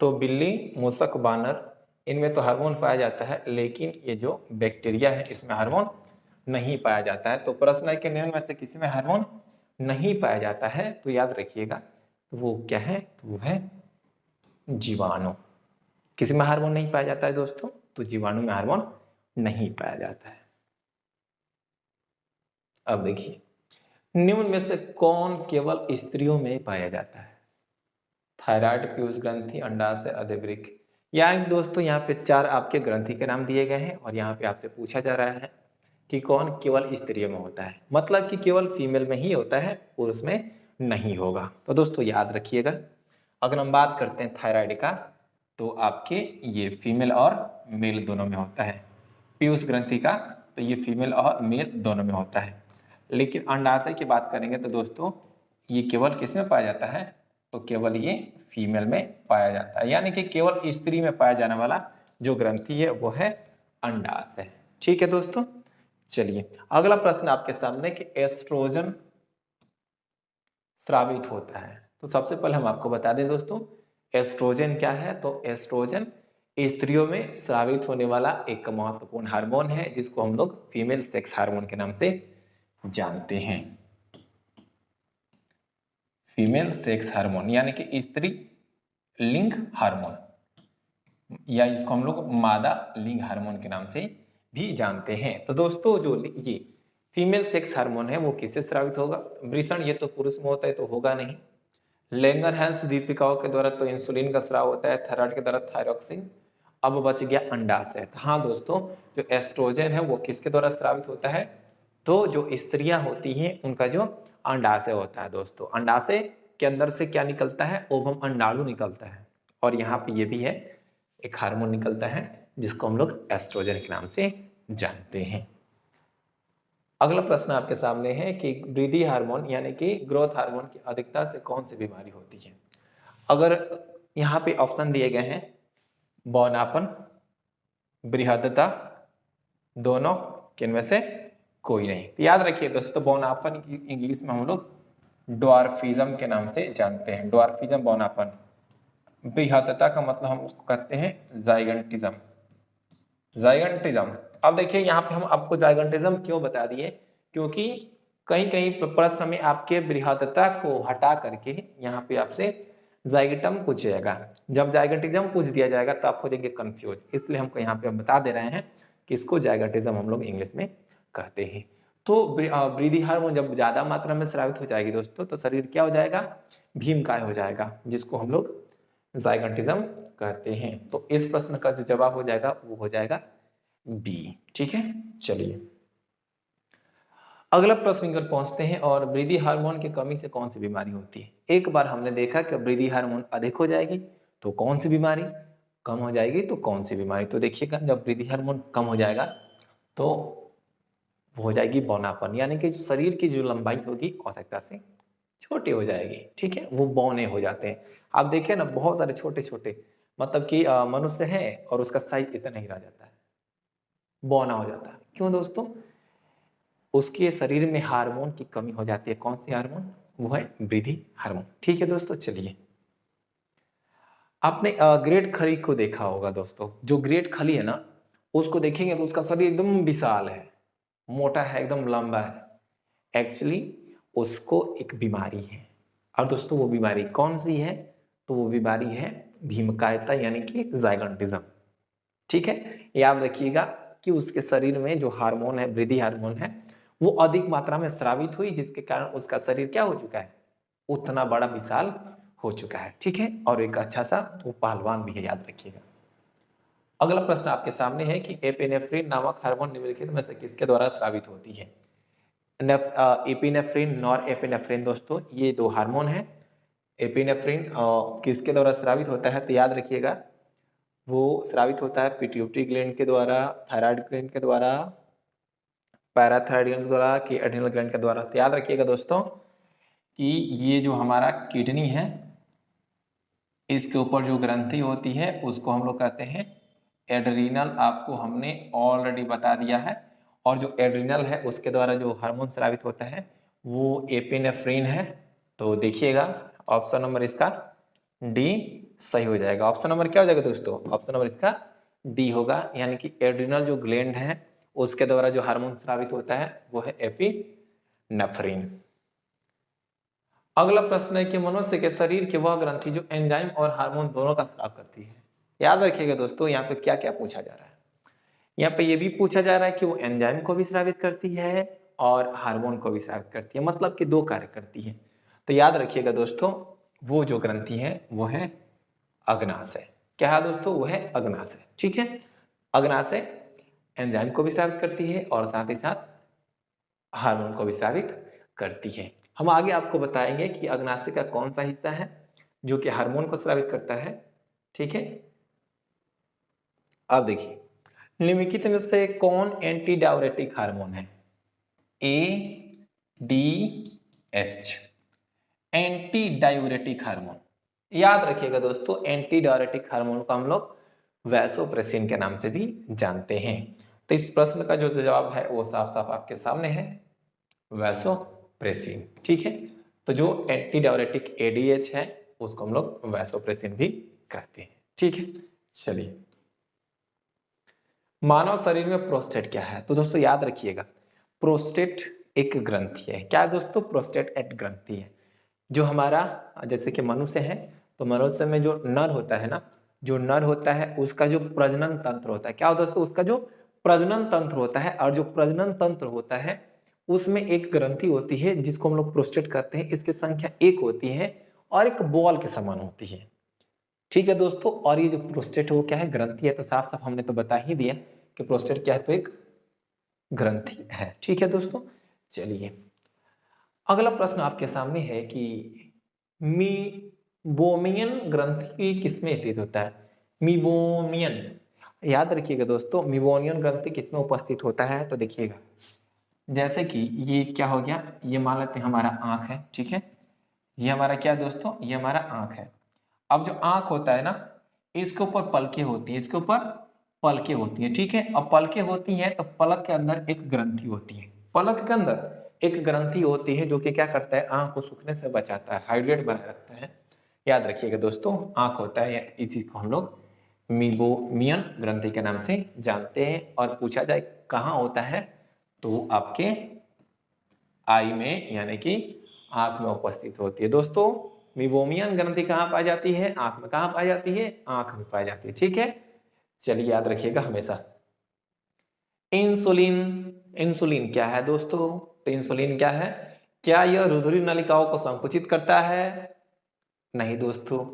तो बिल्ली, मूसक, बानर, इनमें तो हार्मोन पाया जाता है, लेकिन ये जो बैक्टीरिया है इसमें हार्मोन नहीं पाया जाता है। तो प्रश्न है कि निम्न में से किसी में हार्मोन नहीं पाया जाता है, तो याद रखिएगा तो वो क्या है, तो वो है जीवाणु। किसी में हार्मोन नहीं पाया जाता है दोस्तों, तो जीवाणु में हार्मोन नहीं पाया जाता है। अब देखिए, निम्न में से कौन केवल स्त्रियों में पाया जाता है? थायराइड, पीयूष ग्रंथि, अंडाशय, अदेब्रिक। यानी दोस्तों यहाँ पे 4 आपके ग्रंथि के नाम दिए गए हैं और यहाँ पे आपसे पूछा जा रहा है कि कौन केवल स्त्रियों में होता है, मतलब कि केवल फीमेल में ही होता है, पुरुष में नहीं होगा। तो दोस्तों याद रखिएगा, अगर हम बात करते हैं थायराइड का, तो आपके ये फीमेल और मेल दोनों में होता है। पीयूष ग्रंथि का तो ये फीमेल और मेल दोनों में होता है। लेकिन अंडाशय की बात करेंगे तो दोस्तों ये केवल किस में पाया जाता है, तो केवल ये फीमेल में पाया जाता है, यानी कि केवल स्त्री में पाया जाने वाला जो ग्रंथि है वो है अंडाशय है। ठीक है दोस्तों, चलिए अगला प्रश्न आपके सामने कि एस्ट्रोजन स्रावित होता है। तो सबसे पहले हम आपको बता दें दोस्तों, एस्ट्रोजन क्या है। तो एस्ट्रोजन स्त्रियों में स्रावित होने वाला एक महत्वपूर्ण हार्मोन है, जिसको हम लोग फीमेल सेक्स हार्मोन के नाम से जानते हैं। फीमेल सेक्स हार्मोन यानी कि स्त्री लिंग हार्मोन, या इसको हम लोग मादा लिंग हार्मोन के नाम से भी जानते हैं। तो दोस्तों जो ये फीमेल सेक्स हार्मोन है वो किससे स्रावित होगा? वृषण ये तो पुरुष में होता है तो होगा नहीं। लैंगरहैंस दीपिकाओं के द्वारा तो इंसुलिन का स्राव होता है, थायराइड के द्वारा थायरॉक्सिन। अब बच गया अंडाशय। हाँ दोस्तों, जो एस्ट्रोजन है वो किसके द्वारा स्रावित होता है? तो जो स्त्रियां होती हैं उनका जो अंडाशय होता है दोस्तों, अंडाशय के अंदर से क्या निकलता है? ओवम अंडाणु निकलता है, और यहाँ पे ये भी है एक हार्मोन निकलता है जिसको हम लोग एस्ट्रोजन के नाम से जानते हैं। अगला प्रश्न आपके सामने है कि वृद्धि हार्मोन यानी कि ग्रोथ हार्मोन की अधिकता से कौन सी बीमारी होती है? अगर यहाँ पे ऑप्शन दिए गए हैं बौनापन, बृहदता, दोनों, किनमें से कोई नहीं। तो याद रखिए दोस्तों, बौनापन की इंग्लिश में हम लोग ड्वार्फिज्म के नाम से जानते हैं। ड्वार्फिज्म बौनापन। बृहदता का मतलब हम उसको कहते हैं जाइगंटिज्म। जाइगंटिज्म। अब देखिए यहाँ पे हम आपको जाइगंटिज्म क्यों बता दिए, क्योंकि कहीं कहीं प्रश्न में आपके बृहदता को हटा करके यहाँ पे आपसे जाइगटम पूछ जाएगा। जब जाइगंटिज्म पूछ दिया जाएगा तो आप हो जाएंगे कंफ्यूज, इसलिए हमको यहाँ पे हम बता दे रहे हैं कि इसको जाइगंटिज्म हम लोग इंग्लिश में कहते हैं। तो वृद्धि हार्मोन जब ज्यादा मात्रा में स्रावित हो जाएगी दोस्तों, तो शरीर क्या हो जाएगा? भीमकाय हो जाएगा, जिसको हम लोग जाइगंटिज्म कहते हैं। तो इस प्रश्न का जो जवाब हो जाएगा वो हो जाएगा बी। ठीक है, चलिए अगला प्रश्न पर पहुंचते हैं। और वृद्धि हार्मोन की कमी से कौन सी बीमारी होती है? एक बार हमने देखा कि वृद्धि हार्मोन अधिक हो जाएगी तो कौन सी बीमारी, कम हो जाएगी तो कौन सी बीमारी। तो देखिएगा, जब वृद्धि हार्मोन कम हो जाएगा तो हो जाएगी बौनापन, यानी कि शरीर की जो लंबाई होगी आवश्यकता से छोटी हो जाएगी। ठीक है, वो बौने हो जाते हैं। आप देखिए ना, बहुत सारे छोटे छोटे, मतलब कि मनुष्य है और उसका साइज इतना ही रह जाता है, बौना हो जाता है। क्यों दोस्तों? उसके शरीर में हार्मोन की कमी हो जाती है। कौन सी हार्मोन? वो है वृद्धि हार्मोन। ठीक है दोस्तों, चलिए आपने ग्रेट खली को देखा होगा दोस्तों। जो ग्रेट खली है ना, उसको देखेंगे तो उसका शरीर एकदम विशाल है, मोटा है, एकदम लंबा है। एक्चुअली उसको एक बीमारी है। और दोस्तों वो बीमारी कौन सी है? तो वो बीमारी है भीमकायता यानी कि जाइगंटिज्म। ठीक है, याद रखिएगा कि उसके शरीर में जो हार्मोन है, वृद्धि हार्मोन है, वो अधिक मात्रा में स्रावित हुई, जिसके कारण उसका शरीर क्या हो चुका है? उतना बड़ा विशाल हो चुका है। ठीक है, और एक अच्छा सा वो पहलवान भी है, याद रखिएगा। अगला प्रश्न आपके सामने है कि एपिनेफ्रिन नामक हार्मोन निम्नलिखित में से किसके द्वारा स्रावित होती है? एपिनेफ्रिन, नॉर एपिनेफ्रिन दोस्तों, ये दो हार्मोन है। एपिनेफ्रिन किसके द्वारा स्रावित होता है? तो याद रखिएगा, वो स्रावित होता है पिट्यूटरी ग्लैंड के द्वारा, थायराइड ग्लैंड के द्वारा, पैराथायराइड ग्लैंड के द्वारा, कि एड्रिनल ग्लैंड के द्वारा। तो याद रखिएगा दोस्तों कि ये जो हमारा किडनी है, इसके ऊपर जो ग्रंथि होती है उसको हम लोग कहते हैं एड्रिनल। आपको हमने ऑलरेडी बता दिया है। और जो एड्रिनल है उसके द्वारा जो हार्मोन स्रावित होता है वो एपिनेफ्रिन है। तो देखिएगा ऑप्शन नंबर इसका डी सही हो जाएगा। ऑप्शन नंबर क्या हो जाएगा दोस्तों? ऑप्शन नंबर इसका डी होगा, यानी कि एड्रिनल जो ग्लैंड है उसके द्वारा जो हार्मोन स्रावित होता है वो है एपिनेफ्रिन। अगला प्रश्न है कि मनुष्य के शरीर की वह ग्रंथि जो एंजाइम और हार्मोन दोनों का स्राव करती है। याद रखिएगा दोस्तों, यहाँ पे क्या क्या पूछा जा रहा है। यहाँ पे ये भी पूछा जा रहा है कि वो एंजाइम को भी स्रावित करती है और हार्मोन को भी स्रावित करती है, मतलब कि दो कार्य करती है। तो याद रखिएगा दोस्तों, वो जो ग्रंथि है वो है अग्नाशय। क्या है दोस्तों? वो है अग्नाशय। ठीक है, अग्नाशय एंजाइम को भी स्रावित करती है और साथ ही साथ हार्मोन को भी स्रावित करती है। हम आगे आपको बताएंगे कि अग्नाशय का कौन सा हिस्सा है जो कि हार्मोन को स्रावित करता है। ठीक है, अब देखिए निम्नलिखित में से कौन एंटी डायउरेटिक हार्मोन है? A D H, anti diuretic hormone. याद रखिएगा दोस्तों, एंटी डायउरेटिक हार्मोन को हम लोग वैसोप्रेसिन के नाम से भी जानते हैं। तो इस प्रश्न का जो जवाब है वो साफ साफ आपके सामने है, वैसोप्रेसिन। ठीक है, तो जो एंटी डायरेटिक एडीएच है उसको हम लोग वैसोप्रेसिन भी कहते हैं। ठीक है, चलिए मानव शरीर में प्रोस्टेट क्या है? तो दोस्तों याद रखिएगा, प्रोस्टेट एक ग्रंथि है। क्या है दोस्तों? प्रोस्टेट एक ग्रंथि है। जो हमारा, जैसे कि मनुष्य है, तो मनुष्य में जो नर होता है ना, जो नर होता है उसका जो प्रजनन तंत्र होता है, क्या होता है दोस्तों? उसका जो प्रजनन तंत्र होता है, और जो प्रजनन तंत्र होता है उसमें एक ग्रंथि होती है जिसको हम लोग प्रोस्टेट कहते हैं। इसकी संख्या एक होती है और एक बॉल के समान होती है। ठीक है दोस्तों, और ये जो प्रोस्टेट है वो क्या है? ग्रंथि है। तो साफ साफ हमने तो बता ही दिया कि प्रोस्टेट क्या है, तो एक ग्रंथि है। ठीक है दोस्तों, चलिए अगला प्रश्न आपके सामने है कि मीबोमियन ग्रंथि किसमें स्थित होता है? मीबोमियन, याद रखिएगा दोस्तों, मीबोमियन ग्रंथि किसमें उपस्थित होता है? तो देखिएगा, जैसे कि ये क्या हो गया, ये मान लेते हैं हमारा आंख है। ठीक है, ये हमारा क्या है दोस्तों? ये हमारा आंख है। अब जो आंख होता है ना, इसके ऊपर पलकें होती है, इसके ऊपर पलकें होती है। ठीक है, अब पलकें होती हैं तो पलक के अंदर एक ग्रंथि होती है। पलक के अंदर एक ग्रंथि होती है जो कि क्या करता है? आंख को सूखने से बचाता है, हाइड्रेट बनाए रखता है। याद रखिएगा दोस्तों, आंख होता है, इसी को हम लोग मीबोमियन ग्रंथि के नाम से जानते हैं। और पूछा जाए कहाँ होता है, तो आपके आई में, यानी कि आंख में उपस्थित होती है। दोस्तों मीबोमियन ग्रंथि कहाँ पाई जाती है? आंख में। कहाँ पाई जाती है? आंख में पाई जाती है। ठीक है, चलिए याद रखिएगा हमेशा। इंसुलिन, इंसुलिन क्या है दोस्तों? तो इंसुलिन क्या है? क्या यह रुधिर नलिकाओं को संकुचित करता है? नहीं दोस्तों।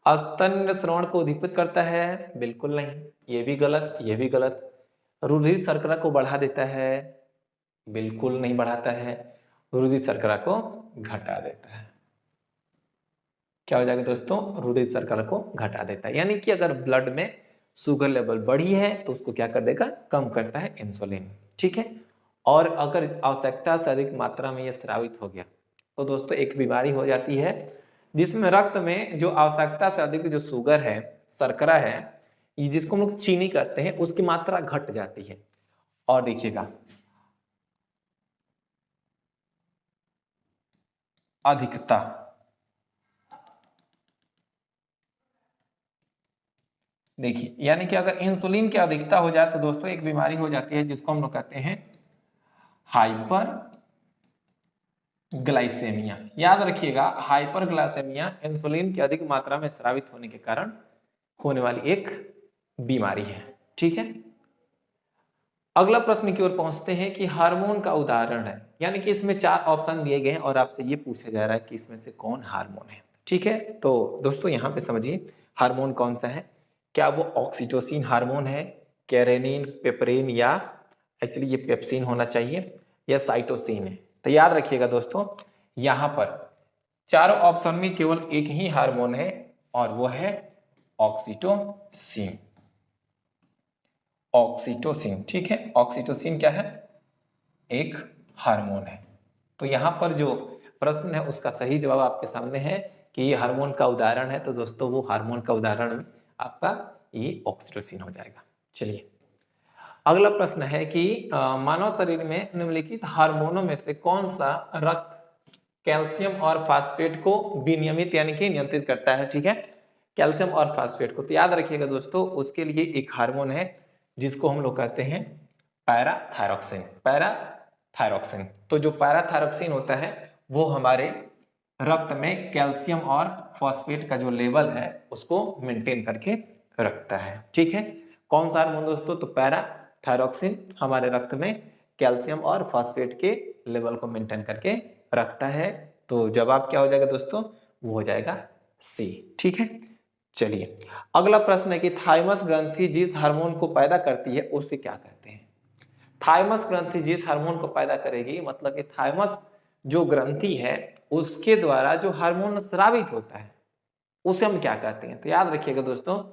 स्तन स्राव को उद्दीपित करता है? बिल्कुल नहीं, ये भी गलत, ये भी गलत। रुधिर शर्करा को बढ़ा देता है? बिल्कुल नहीं बढ़ाता है। रुधिर शर्करा को घटा देता है। क्या हो जाएगा दोस्तों? रुधिर शर्करा को घटा देता है। यानी कि अगर ब्लड में शुगर लेवल बढ़ी है तो उसको क्या कर देगा? कम करता है इंसुलिन। ठीक है, और अगर आवश्यकता से अधिक मात्रा में यह स्रावित हो गया तो दोस्तों एक बीमारी हो जाती है जिसमें रक्त में जो आवश्यकता से अधिक जो शुगर है, शर्करा है, ये जिसको हम लोग चीनी कहते हैं, उसकी मात्रा घट जाती है। और देखिएगा, अधिकता, देखिए यानी कि अगर इंसुलिन की अधिकता हो जाए तो दोस्तों एक बीमारी हो जाती है जिसको हम लोग कहते हैं हाइपर ग्लाइसेमिया। याद रखिएगा, हाइपर ग्लाइसेमिया इंसुलिन की अधिक मात्रा में स्रावित होने के कारण होने वाली एक बीमारी है। ठीक है, अगला प्रश्न की ओर पहुंचते हैं कि हार्मोन का उदाहरण है। यानी कि इसमें चार ऑप्शन दिए गए हैं और आपसे ये पूछा जा रहा है कि इसमें से कौन हार्मोन है। ठीक है, तो दोस्तों यहाँ पे समझिए हार्मोन कौन सा है। क्या वो ऑक्सीटोसिन हार्मोन है, कैरेनिन, पेपरिन, या एक्चुअली ये पेप्सिन होना चाहिए, या साइटोसिन है? तो याद रखिएगा दोस्तों, यहाँ पर चारों ऑप्शन में केवल एक ही हार्मोन है और वो है ऑक्सीटोसिन। ऑक्सीटोसिन, ठीक है, ऑक्सीटोसिन क्या है? एक हार्मोन है। तो यहां पर जो प्रश्न है उसका सही जवाब आपके सामने है कि ये हार्मोन का उदाहरण है। तो दोस्तों वो हार्मोन का उदाहरण आपका ये ऑक्सीटोसिन हो जाएगा। चलिए अगला प्रश्न है कि मानव शरीर में निम्नलिखित हार्मोनों में से कौन सा रक्त कैल्शियम और फास्फेट को विनियमित यानी कि नियंत्रित करता है? ठीक है, कैल्शियम और फास्फेट को। तो याद रखिएगा दोस्तों, उसके लिए एक हार्मोन है जिसको हम लोग कहते हैं पैराथायरॉक्सिन। पैराथायरॉक्सिन, तो जो पैराथायरॉक्सिन होता है वो हमारे रक्त में कैल्शियम और फॉस्फेट का जो लेवल है उसको मेंटेन करके रखता है। ठीक है, कौन सा हार्मोन दोस्तों? तो पैराथायरॉक्सिन हमारे रक्त में कैल्शियम और फॉस्फेट के लेवल को मेंटेन करके रखता है। तो जवाब क्या हो जाएगा दोस्तों? वो हो जाएगा सी। ठीक है, चलिए अगला प्रश्न है कि थाइमस ग्रंथि जिस हार्मोन को पैदा करती है उसे क्या कहते हैं? थाइमस ग्रंथि जिस हार्मोन को पैदा करेगी, मतलब कि थाइमस जो ग्रंथि है उसके द्वारा जो हार्मोन स्रावित होता है उसे हम क्या कहते हैं? तो याद रखिएगा दोस्तों,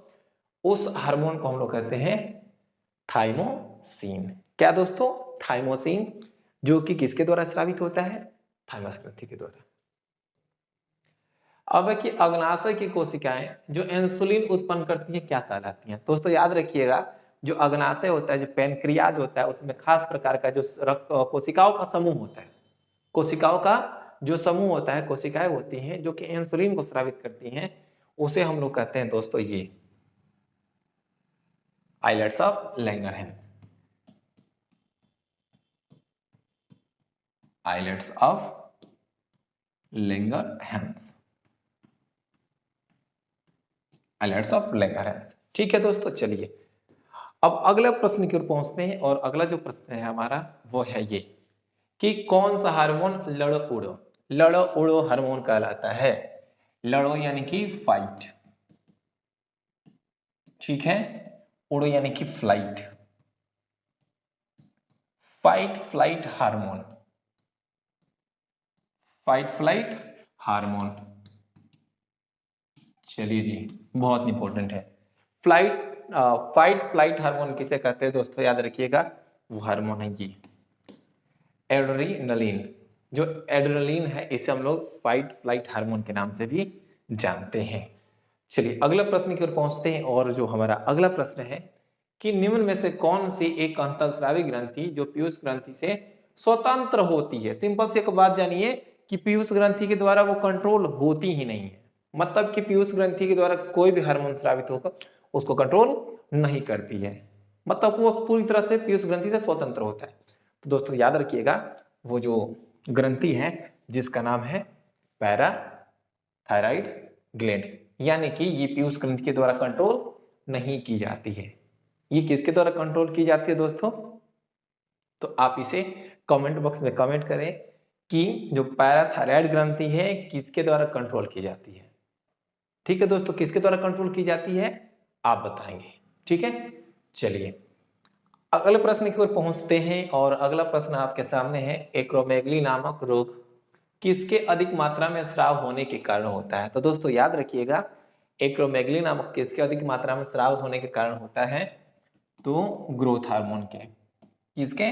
उस हार्मोन को हम लोग कहते हैं थाइमोसिन। क्या दोस्तों? थाइमोसिन, जो कि किसके द्वारा स्रावित होता है? थाइमस ग्रंथि के द्वारा। अब है कि अग्नाशय की कोशिकाएं जो इंसुलिन उत्पन्न करती हैं क्या कहलाती हैं? दोस्तों याद रखिएगा, जो अग्नाशय होता है, जो पैनक्रियाज होता है, उसमें खास प्रकार का जो कोशिकाओं का समूह होता है, कोशिकाओं का जो समूह होता है, कोशिकाएं होती हैं जो कि इंसुलिन को स्रावित करती हैं, उसे हम लोग कहते हैं दोस्तों ये islets of Langerhans. Islets of Langerhans, islets of Langerhans. ठीक है दोस्तों, चलिए अब अगला प्रश्न की ओर पहुंचते हैं। और अगला जो प्रश्न है हमारा वो है ये कि कौन सा हार्मोन लड़ो उड़ो, लड़ो उड़ो हार्मोन कहलाता है? लड़ो यानी कि फाइट, ठीक है, उड़ो यानी कि flight, fight flight hormone, fight flight hormone. चलिए जी, बहुत इंपॉर्टेंट है। फ्लाइट फाइट फ्लाइट हार्मोन किसे कहते हैं दोस्तों? याद रखिएगा, वो हार्मोन है ये एड्रेनलिन। जो एड्रेनलिन है इसे हम लोग फाइट फ्लाइट हार्मोन के नाम से भी जानते हैं। चलिए अगला प्रश्न की ओर पहुंचते हैं। और जो हमारा अगला प्रश्न है कि निम्न में से कौन सी एक अंतःस्रावी ग्रंथि जो पीयूष ग्रंथि से स्वतंत्र होती है? सिंपल से एक बात जानिए कि पीयूष ग्रंथि के द्वारा वो कंट्रोल होती ही नहीं है, मतलब कि पीयूष ग्रंथि के द्वारा कोई भी हार्मोन स्रावित होकर उसको कंट्रोल नहीं करती है, मतलब वो पूरी तरह से पीयूष ग्रंथि से स्वतंत्र होता है। तो दोस्तों याद रखिएगा, वो जो ग्रंथि है जिसका नाम है पैराथायराइड ग्लैंड, यानी कि ये पीयूष ग्रंथि के द्वारा कंट्रोल नहीं की जाती है। ये किसके द्वारा कंट्रोल की जाती है दोस्तों? तो आप इसे कमेंट बॉक्स में कमेंट करें कि जो पैराथायराइड ग्रंथि है किसके द्वारा कंट्रोल की जाती है। ठीक है दोस्तों, किसके द्वारा कंट्रोल की जाती है आप बताएंगे। ठीक है, चलिए अगले प्रश्न की ओर पहुंचते हैं। और अगला प्रश्न आपके सामने है, एक्रोमेगली नामक रोग किसके अधिक मात्रा में स्राव होने के कारण होता है? तो दोस्तों याद रखिएगा, एक्रोमेगली नामक किसके अधिक मात्रा में स्राव होने के कारण होता है? तो ग्रोथ हार्मोन के। किसके?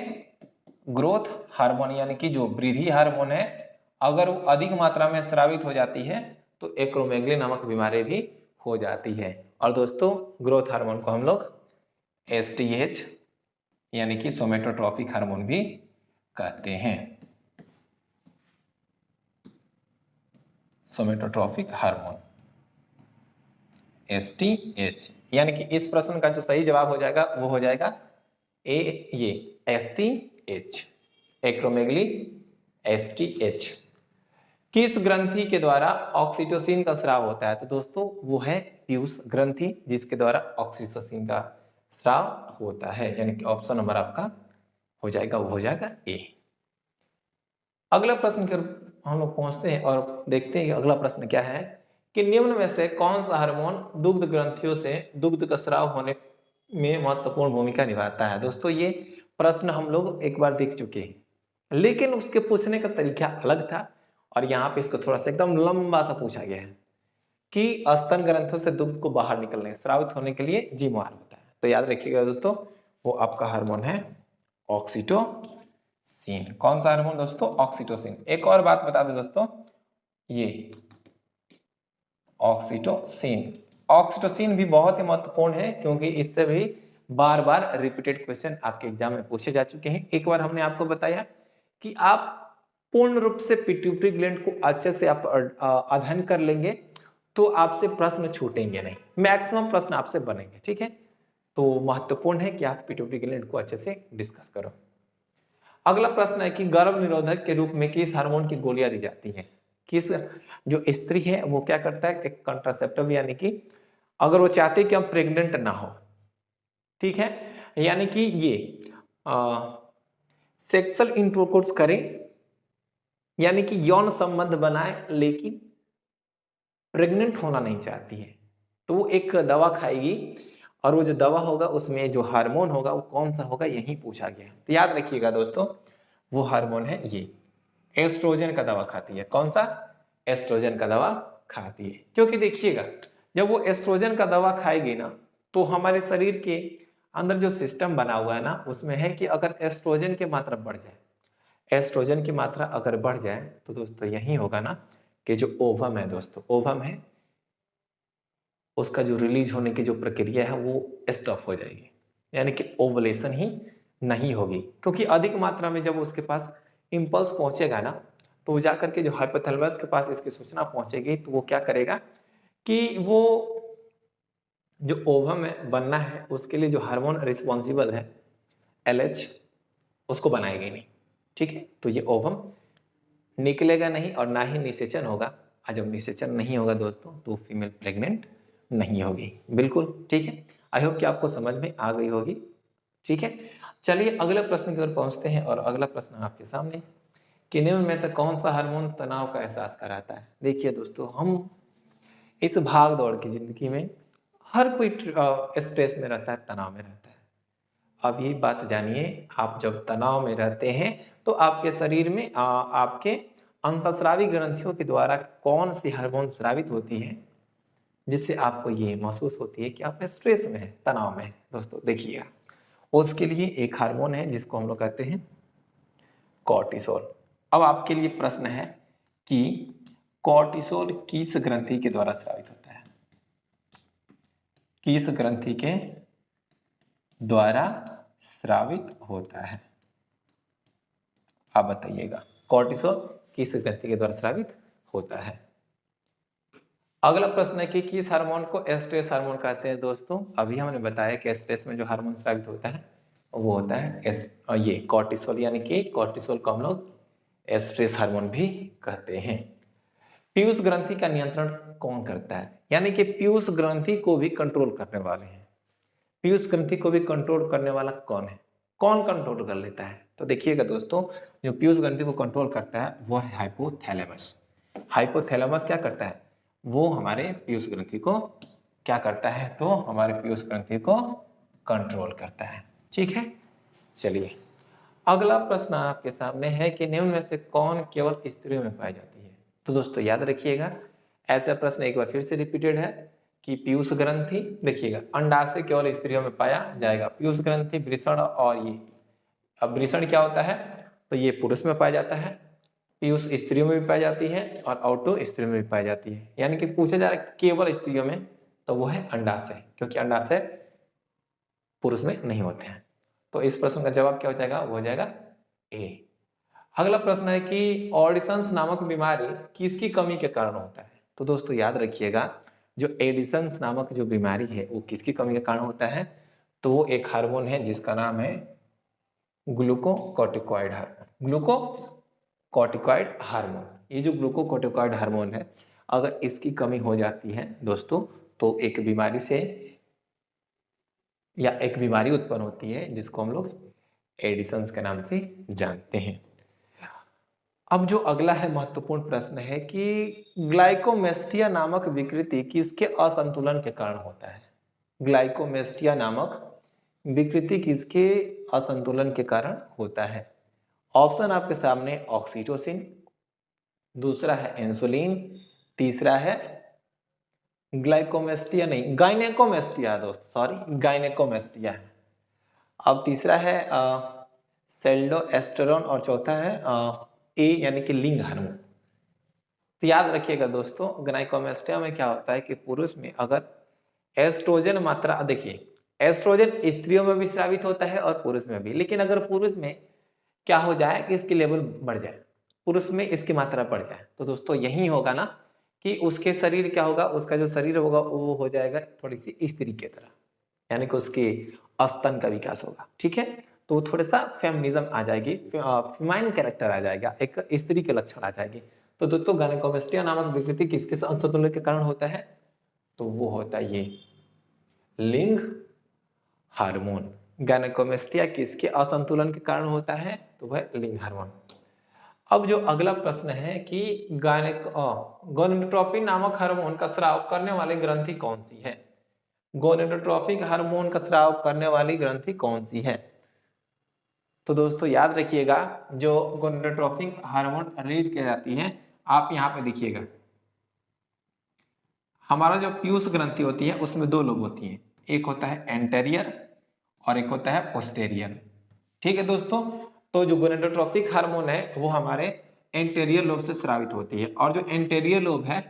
ग्रोथ हार्मोन, यानी कि जो वृद्धि हार्मोन है, अगर वो अधिक मात्रा में स्रावित हो जाती है तो एक्रोमेगली नामक बीमारी भी हो जाती है। और दोस्तों ग्रोथ हार्मोन को हम लोग STH यानी कि सोमेटोट्रोफिक हार्मोन भी कहते हैं, सोमेटोट्रोफिक हार्मोन STH। यानी कि इस प्रश्न का जो सही जवाब हो जाएगा वो हो जाएगा ये STH, एक्रोमेगली STH। किस ग्रंथि के द्वारा ऑक्सीटोसिन का स्राव होता है? तो दोस्तों वो है पीयूष ग्रंथि, जिसके द्वारा ऑक्सीटोसिन का स्राव होता है, यानी कि ऑप्शन नंबर आपका हो जाएगा, वो हो जाएगा ए। अगला प्रश्न के हम लोग पहुंचते हैं और देखते हैं कि अगला प्रश्न क्या है कि निम्न में से कौन सा हार्मोन दुग्ध ग्रंथियों से दुग्ध का स्राव होने में महत्वपूर्ण भूमिका निभाता है? दोस्तों ये प्रश्न हम लोग एक बार देख चुके हैं, लेकिन उसके पूछने का तरीका अलग था और यहाँ पे इसको थोड़ा सा एकदम लंबा सा पूछा गया है कि स्तन ग्रंथों से दुग्ध को बाहर निकलने स्रावित होने के लिए जीवाणु होता है। तो याद रखिएगा दोस्तों, वो आपका हार्मोन है ऑक्सीटोसिन। कौन सा हार्मोन दोस्तों? ऑक्सीटोसिन। एक और बात बता दो दोस्तों, ये ऑक्सीटोसिन, ऑक्सीटोसिन भी बहुत ही महत्वपूर्ण है क्योंकि इससे भी बार बार रिपीटेड क्वेश्चन आपके एग्जाम में पूछे जा चुके हैं। एक बार हमने आपको बताया कि आप पूर्ण रूप से पिट्यूटरी ग्लैंड को अच्छे से आप अध्ययन कर लेंगे तो आपसे प्रश्न छूटेंगे नहीं, मैक्सिमम प्रश्न आपसे बनेंगे। ठीक है, तो महत्वपूर्ण है कि आप पिट्यूटरी ग्लैंड को अच्छे से डिस्कस करो। अगला प्रश्न है कि गर्भ निरोधक के रूप में किस हार्मोन की गोलियां दी जाती हैं? किस जो स्त्री है वो क्या करता है, एक कंट्रासेप्टिव, यानी कि अगर वो चाहते कि हम प्रेग्नेंट ना हो, ठीक है, यानी कि ये सेक्सुअल इंटरकोर्स करें, यानी कि यौन संबंध बनाए, लेकिन प्रेग्नेंट होना नहीं चाहती है, तो वो एक दवा खाएगी और वो जो दवा होगा उसमें जो हार्मोन होगा वो कौन सा होगा, यही पूछा गया। तो याद रखिएगा दोस्तों, वो हार्मोन है ये एस्ट्रोजन का दवा खाती है। कौन सा? एस्ट्रोजन का दवा खाती है, क्योंकि देखिएगा जब वो एस्ट्रोजन का दवा खाएगी ना तो हमारे शरीर के अंदर जो सिस्टम बना हुआ है ना उसमें है कि अगर एस्ट्रोजन की मात्रा बढ़ जाए, एस्ट्रोजन की मात्रा अगर बढ़ जाए तो दोस्तों यही होगा ना कि जो ओवम है दोस्तों, ओवम है, उसका जो रिलीज होने की जो प्रक्रिया है वो स्टॉप हो जाएगी, यानी कि ओवुलेशन ही नहीं होगी, क्योंकि अधिक मात्रा में जब उसके पास इम्पल्स पहुंचेगा ना, तो वो जाकर के जो हाइपोथैलेमस के पास इसकी सूचना पहुंचेगी, तो वो क्या करेगा कि वो जो ओवम है बनना है उसके लिए जो हार्मोन रिस्पॉन्सिबल है LH, उसको बनाएगी नहीं। ठीक है, तो ये ओवम निकलेगा नहीं और ना ही निषेचन होगा, और जब निषेचन नहीं होगा दोस्तों तो फीमेल प्रेग्नेंट नहीं होगी। बिल्कुल ठीक है, आई होप कि आपको समझ में आ गई होगी। ठीक है, चलिए अगले प्रश्न की ओर पहुंचते हैं, और अगला प्रश्न आपके सामने कि निम्न में से कौन सा हार्मोन तनाव का एहसास कराता है। देखिए दोस्तों, हम इस भाग दौड़ की जिंदगी में हर कोई स्ट्रेस में रहता है, तनाव में रहता है। अब ये बात जानिए, आप जब तनाव में रहते हैं तो आपके शरीर में आपके अंतःस्रावी ग्रंथियों के द्वारा कौन सी हार्मोन स्रावित होती है, जिससे आपको ये महसूस होती है कि आप स्ट्रेस में है, तनाव में है। दोस्तों देखिएगा, उसके लिए एक हार्मोन है जिसको हम लोग कहते हैं कॉर्टिसोल। अब आपके लिए प्रश्न है कि कॉर्टिसोल किस ग्रंथि के द्वारा स्रावित होता है, किस ग्रंथि के द्वारा स्रावित होता है, आप बताइएगा कॉर्टिसोल किस ग्रंथि के द्वारा स्रावित होता है। अगला प्रश्न है कि किस हार्मोन को स्ट्रेस हार्मोन कहते हैं। दोस्तों अभी हमने बताया कि स्ट्रेस में जो हार्मोन स्रावित होता है वो होता है ये कॉर्टिसोल, यानी कि कॉर्टिसोल को हम लोग स्ट्रेस हार्मोन भी कहते हैं। पीयूष ग्रंथि का नियंत्रण कौन करता है, यानी कि पीयूष ग्रंथि को भी कंट्रोल करने वाले हैं। पीयूष ग्रंथि को भी कंट्रोल करने वाला कौन है, कौन कंट्रोल कर लेता है। तो देखिएगा दोस्तों, जो पीयूष ग्रंथि को कंट्रोल करता है वो है हाइपोथैलेमस। हाइपोथैलेमस क्या करता है, वो हमारे पीयूष ग्रंथि को क्या करता है, तो हमारे पीयूष ग्रंथि को कंट्रोल करता है। ठीक है, चलिए अगला प्रश्न आपके सामने है कि निम्न में से कौन केवल स्त्रियों में पाई जाती है। तो दोस्तों याद रखिएगा, ऐसा प्रश्न एक बार फिर से रिपीटेड है कि पीयूष ग्रंथि, देखिएगा अंडाशय केवल स्त्रियों में पाया जाएगा, पीयूष ग्रंथि, वृषण और ये, अब वृषण क्या होता है, तो ये पुरुष में पाया जाता है, पीयूष स्त्रियों में भी पाई जाती है और ऑटो स्त्रियों में भी पाई जाती है। यानी कि पूछा जा रहा है केवल स्त्रियों में, तो वो है अंडाशय, क्योंकि अंडाशय पुरुष में नहीं होते हैं। तो इस प्रश्न का जवाब क्या हो जाएगा, वो हो जाएगा ए। अगला प्रश्न है कि ऑडिशंस नामक बीमारी किसकी कमी के कारण होता है। तो दोस्तों याद रखिएगा, जो एडिसंस नामक जो बीमारी है वो किसकी कमी के कारण होता है, तो वो एक हार्मोन है जिसका नाम है ग्लूकोकॉर्टिकॉइड हार्मोन। ग्लूकोकॉर्टिकॉइड हार्मोन, ये जो ग्लूकोकॉर्टिकॉइड हार्मोन है, अगर इसकी कमी हो जाती है दोस्तों, तो एक बीमारी से या एक बीमारी उत्पन्न होती है जिसको हम लोग एडिसंस के नाम से जानते हैं। अब जो अगला है महत्वपूर्ण प्रश्न है कि ग्लाइकोमेस्टिया नामक विकृति किसके असंतुलन के कारण होता है। ग्लाइकोमेस्टिया नामक विकृति किसके असंतुलन के कारण होता है। ऑप्शन आपके सामने ऑक्सीटोसिन, दूसरा है इंसुलिन, तीसरा है ग्लाइकोमेस्टिया नहीं गाइनेकोमेस्टिया, दोस्त सॉरी गाइनेकोमेस्टिया है। अब तीसरा है सेल्डोएस्टेरोन और चौथा है ए यानी कि लिंग हार्मोन। तो याद रखिएगा दोस्तों, गाइनेकोमेस्टिया में क्या होता है कि पुरुष में अगर एस्ट्रोजन मात्रा, देखिए एस्ट्रोजन स्त्रियों में भी स्रावित होता है और पुरुष में भी, लेकिन अगर पुरुष में क्या हो जाए कि इसकी लेवल बढ़ जाए, पुरुष में इसकी मात्रा बढ़ जाए, तो दोस्तों यही होगा ना कि उसके शरीर क्या होगा, उसका जो शरीर होगा वो हो जाएगा थोड़ी सी स्त्री की तरह, यानी कि उसके स्तन का विकास होगा। ठीक है, तो वो थोड़ा सा फेमिनिज्म आ जाएगी, फिमाइन कैरेक्टर आ जाएगा, एक स्त्री के लक्षण आ जाएगी। तो दोस्तों गायनेकोमेस्टिया नामक विकृति किसके असंतुलन के कारण होता है, तो वो होता है ये लिंग हार्मोन। गायनेकोमेस्टिया किसके असंतुलन के कारण होता है, तो वह लिंग हार्मोन। अब जो अगला प्रश्न है कि गोनेडोट्रोपिन नामक हार्मोन का स्राव करने वाली ग्रंथि कौन सी है। गोनेडोट्रोपिक हार्मोन का स्राव करने वाली ग्रंथि कौन सी है। तो दोस्तों याद रखिएगा, जो गोनेडोट्रोपिक हार्मोन रिलीज की जाती है, आप यहाँ पे देखिएगा, हमारा जो पीयूष ग्रंथि होती है उसमें दो लोब होती हैं, एक होता है एंटेरियर और एक होता है पोस्टेरियर। ठीक है दोस्तों, तो जो गोनेडोट्रोपिक हार्मोन है वो हमारे एंटेरियर लोब से स्रावित होती है, और जो एंटेरियर लोब है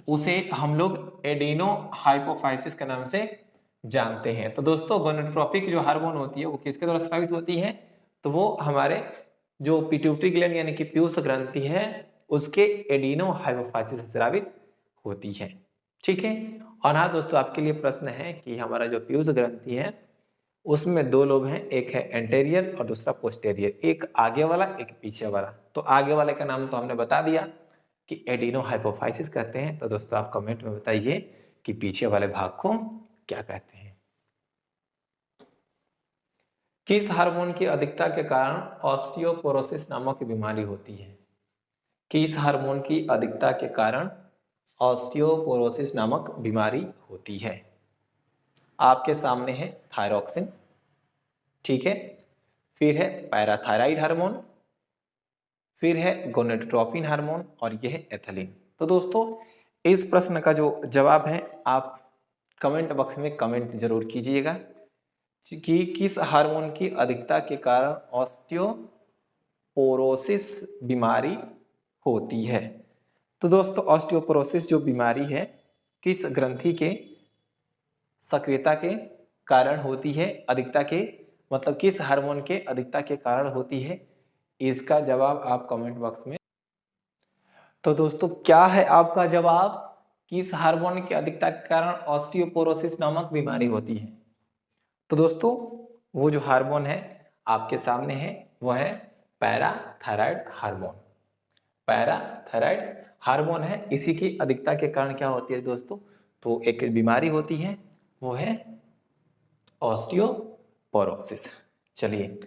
उसे हम लोग एडिनो हाइपोफाइसिस के नाम से जानते हैं। तो दोस्तों गोनेडोट्रोपिक जो हार्मोन होती है वो किसके द्वारा स्रावित होती है, तो वो हमारे जो पिट्यूटरी ग्लैंड यानी कि पीयूष ग्रंथि है उसके एडिनो हाइपोफाइसिस से स्रावित होती है। ठीक है। और हाँ दोस्तों, आपके लिए प्रश्न है कि हमारा जो पीयूष ग्रंथि है उसमें दो लोब हैं, एक है एंटेरियर और दूसरा पोस्टेरियर, एक आगे वाला एक पीछे वाला। तो आगे वाले का नाम तो हमने बता दिया कि एडिनो हाइपोफाइसिस कहते हैं। तो दोस्तों आप कमेंट में बताइए कि पीछे वाले भाग को क्या कहते हैं। किस हार्मोन की अधिकता के कारण ऑस्टियोपोरोसिस नामक बीमारी होती है? किस हार्मोन की अधिकता के कारण ऑस्टियोपोरोसिस नामक बीमारी होती है? आपके सामने है थायरॉक्सिन, ठीक है, फिर है पैराथायराइड हार्मोन, फिर है गोनेडोट्रोपिन हार्मोन और यह है एथिलीन। तो दोस्तों इस प्रश्न का जो जवाब है आप कमेंट बॉक्स में कमेंट जरूर कीजिएगा कि किस हार्मोन की अधिकता के कारण ऑस्टियोपोरोसिस बीमारी होती है। तो दोस्तों ऑस्टियोपोरोसिस जो बीमारी है किस ग्रंथि के सक्रियता के कारण होती है, अधिकता के मतलब किस हार्मोन के अधिकता के कारण होती है, इसका जवाब आप कमेंट बॉक्स में। तो दोस्तों क्या है आपका जवाब? किस हार्मोन की अधिकता के कारण ऑस्टियोपोरोसिस नामक बीमारी होती है? तो दोस्तों वो जो हार्मोन है आपके सामने है वह है पैराथायराइड हार्मोन। पैराथायराइड हार्मोन है, इसी की अधिकता के कारण क्या होती है दोस्तों, तो एक बीमारी होती है वो है ऑस्टियोपोरोसिस। चलिए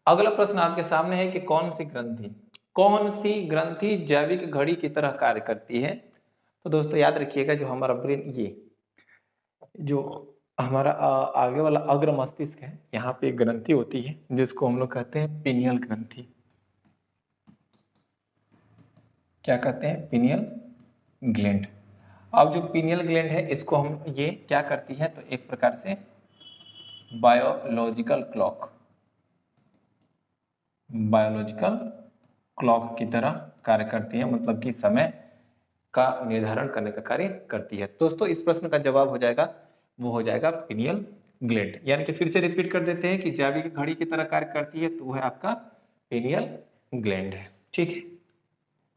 अगला प्रश्न आपके सामने है कि कौन सी ग्रंथि जैविक घड़ी की तरह कार्य करती है? तो दोस्तों याद रखिएगा जो हमारा ब्रेन, ये जो हमारा आगे वाला अग्र मस्तिष्क है, यहाँ पे एक ग्रंथि होती है जिसको हम लोग कहते हैं पिनियल ग्रंथि। क्या कहते हैं? Pineal gland. अब जो पिनियल ग्लैंड है इसको हम ये क्या करती है, तो एक प्रकार से बायोलॉजिकल क्लॉक की तरह कार्य करती है, मतलब कि समय का निर्धारण करने का कार्य करती है। दोस्तों इस प्रश्न का जवाब हो जाएगा वो हो जाएगा पिनियल ग्लैंड। यानी कि फिर से रिपीट कर देते हैं कि जैविक घड़ी की तरह कार्य करती है तो वह आपका पिनियल ग्लैंड है। ठीक है।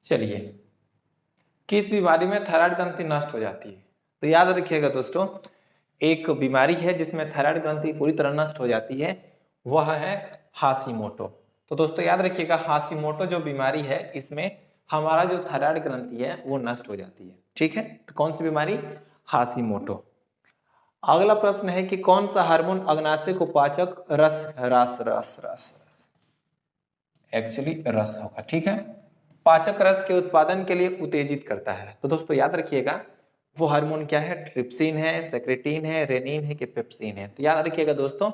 चलिए किस बीमारी में थायराइड ग्रंथि नष्ट हो जाती है? तो याद रखिएगा दोस्तों एक बीमारी है जिसमें थायराइड ग्रंथि पूरी तरह नष्ट हो जाती है, वह है हाशिमोटो। तो दोस्तों याद रखिएगा हाशिमोटो जो बीमारी है इसमें हमारा जो थायराइड ग्रंथि है वो नष्ट हो जाती है। ठीक है। तो कौन सी बीमारी? हाशिमोटो। अगला प्रश्न है कि कौन सा हार्मोन अग्नाशय को पाचक रस एक्चुअली रस होगा। ठीक है। पाचक रस के उत्पादन के लिए उत्तेजित करता है। तो दोस्तों याद रखिएगा वो हार्मोन क्या है? ट्रिप्सिन है, सेक्रेटिन है, रेनिन है कि पेप्सिन है? तो याद रखिएगा दोस्तों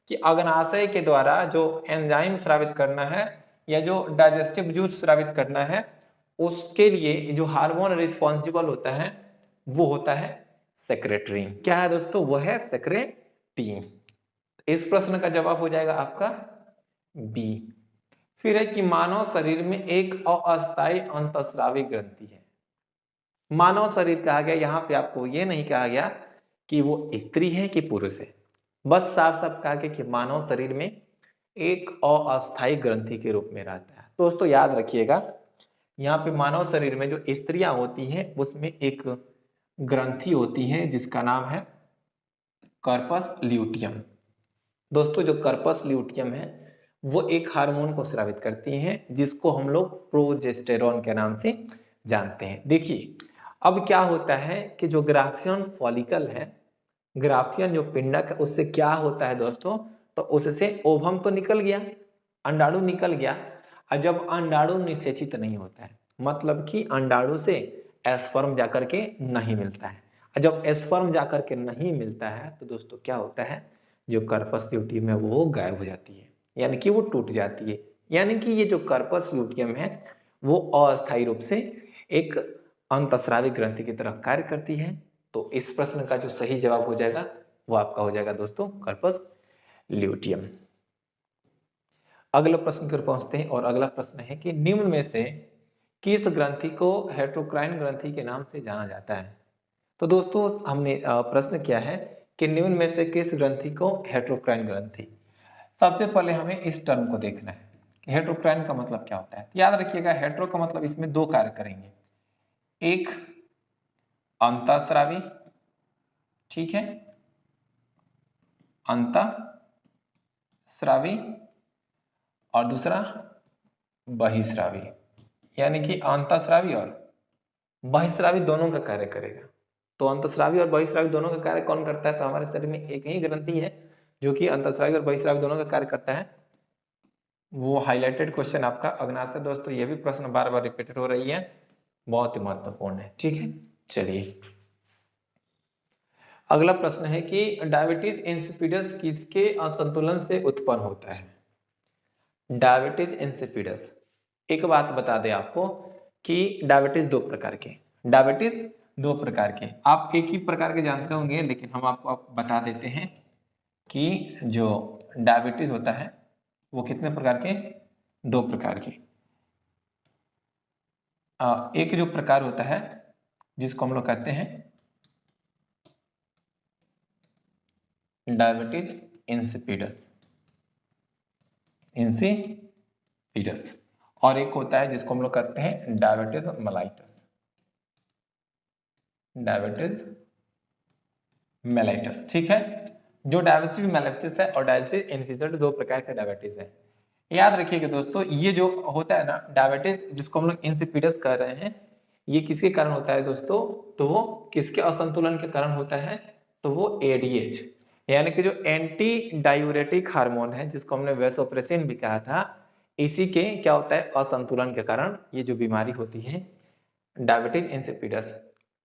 कि अग्नाशय के द्वारा जो एंजाइम स्रावित करना है या जो डाइजेस्टिव जूस स्रावित करना है उसके लिए जो हार्मोन रिस्पॉन्सिबल होता है वो होता है सेक्रेटिन। क्या है दोस्तों? वो है सेक्रेटिन। इस प्रश्न का जवाब हो जाएगा आपका बी। फिर है कि मानव शरीर में एक अस्थायी अंतःस्रावी ग्रंथि है। मानव शरीर कहा गया, यहां पे आपको ये नहीं कहा गया कि वो स्त्री है कि पुरुष है, बस साफ साफ कहा गया कि मानव शरीर में एक अस्थायी ग्रंथि के रूप में रहता है। दोस्तों याद रखिएगा यहाँ पे मानव शरीर में जो स्त्रियां होती हैं उसमें एक ग्रंथि होती है जिसका नाम है कार्पस ल्यूटियम। दोस्तों जो कार्पस ल्यूटियम है वो एक हार्मोन को स्रावित करती हैं जिसको हम लोग प्रोजेस्टेरॉन के नाम से जानते हैं। देखिए अब क्या होता है कि जो ग्राफियन फॉलिकल है, ग्राफियन जो पिंडक है उससे क्या होता है दोस्तों, तो उससे ओवम तो निकल गया, अंडाणु निकल गया, और जब अंडाणु निषेचित नहीं होता है मतलब कि अंडाणु से एस्पर्म जाकर के नहीं मिलता है, और जब एस्पर्म जाकर के नहीं मिलता है तो दोस्तों क्या होता है, जो कार्पस ल्यूटियम है वो गायब हो जाती है, यानी कि वो टूट जाती है। यानी कि ये जो कार्पस ल्यूटियम है वो अस्थायी रूप से एक अंतःस्रावी ग्रंथि की तरह कार्य करती है। तो इस प्रश्न का जो सही जवाब हो जाएगा वो आपका हो जाएगा दोस्तों कार्पस ल्यूटियम। अगला प्रश्न की ओर पहुंचते हैं और अगला प्रश्न है कि निम्न में से किस ग्रंथि को हेटेरोक्राइन ग्रंथि के नाम से जाना जाता है। तो दोस्तों हमने प्रश्न किया है कि निम्न में से किस ग्रंथि को हेटेरोक्राइन ग्रंथि। सबसे पहले हमें इस टर्म को देखना है, हेटेरोक्राइन का मतलब क्या होता है। तो याद रखिएगा हेटेरो का मतलब इसमें दो कार्य करेंगे, एक अंतःस्रावी, ठीक है, अंतःस्रावी, और दूसरा बहिस्रावी, यानी कि अंतःस्रावी और बहिस्रावी दोनों का कार्य करेगा। तो अंतःस्रावी और बहिस्रावी दोनों का कार्य कौन करता है? तो हमारे शरीर में एक ही ग्रंथि है जो कि अंतःस्रावी और बहिस्रावी दोनों का कार्य करता है। वो हाईलाइटेड क्वेश्चन आपका अग्नाश है दोस्तों, ये भी प्रश्न बार बार रिपीटेड हो रही है, बहुत ही महत्वपूर्ण है, ठीक है। चलिए अगला प्रश्न है कि डायबिटीज इंसिपिडस किसके असंतुलन से उत्पन्न होता है। डायबिटीज इंसिपिडस, एक बात बता दें आपको कि डायबिटीज दो प्रकार के, डायबिटीज दो प्रकार के, आप एक ही प्रकार के जानते होंगे लेकिन हम आपको बता देते हैं कि जो डायबिटीज होता है वो कितने प्रकार के, दो प्रकार के। एक जो प्रकार होता है जिसको हम लोग कहते हैं डायबिटीज इंसिपिडस, इंसिपिडस, और एक होता है जिसको हम लोग कहते हैं डायबिटीज मेलाइटस, डायबिटीज मेलाइटस, ठीक है। जो डायबिटीज मेलाइटस है और डायबिटीज इंसिपिडस दो प्रकार का डायबिटीज है। याद रखिएगा दोस्तों, ये जो होता है ना डायबिटीज जिसको हम लोग इंसिपिडस कह रहे हैं, ये किसके कारण होता है दोस्तों? तो वो किसके असंतुलन के कारण होता है? तो वो एडीएच, यानी कि जो एंटी डायूरेटिक हार्मोन है जिसको हमने वैसोप्रेसिन भी कहा था, इसी के क्या होता है असंतुलन के कारण ये जो बीमारी होती है डायबिटीज इंसिपिडस।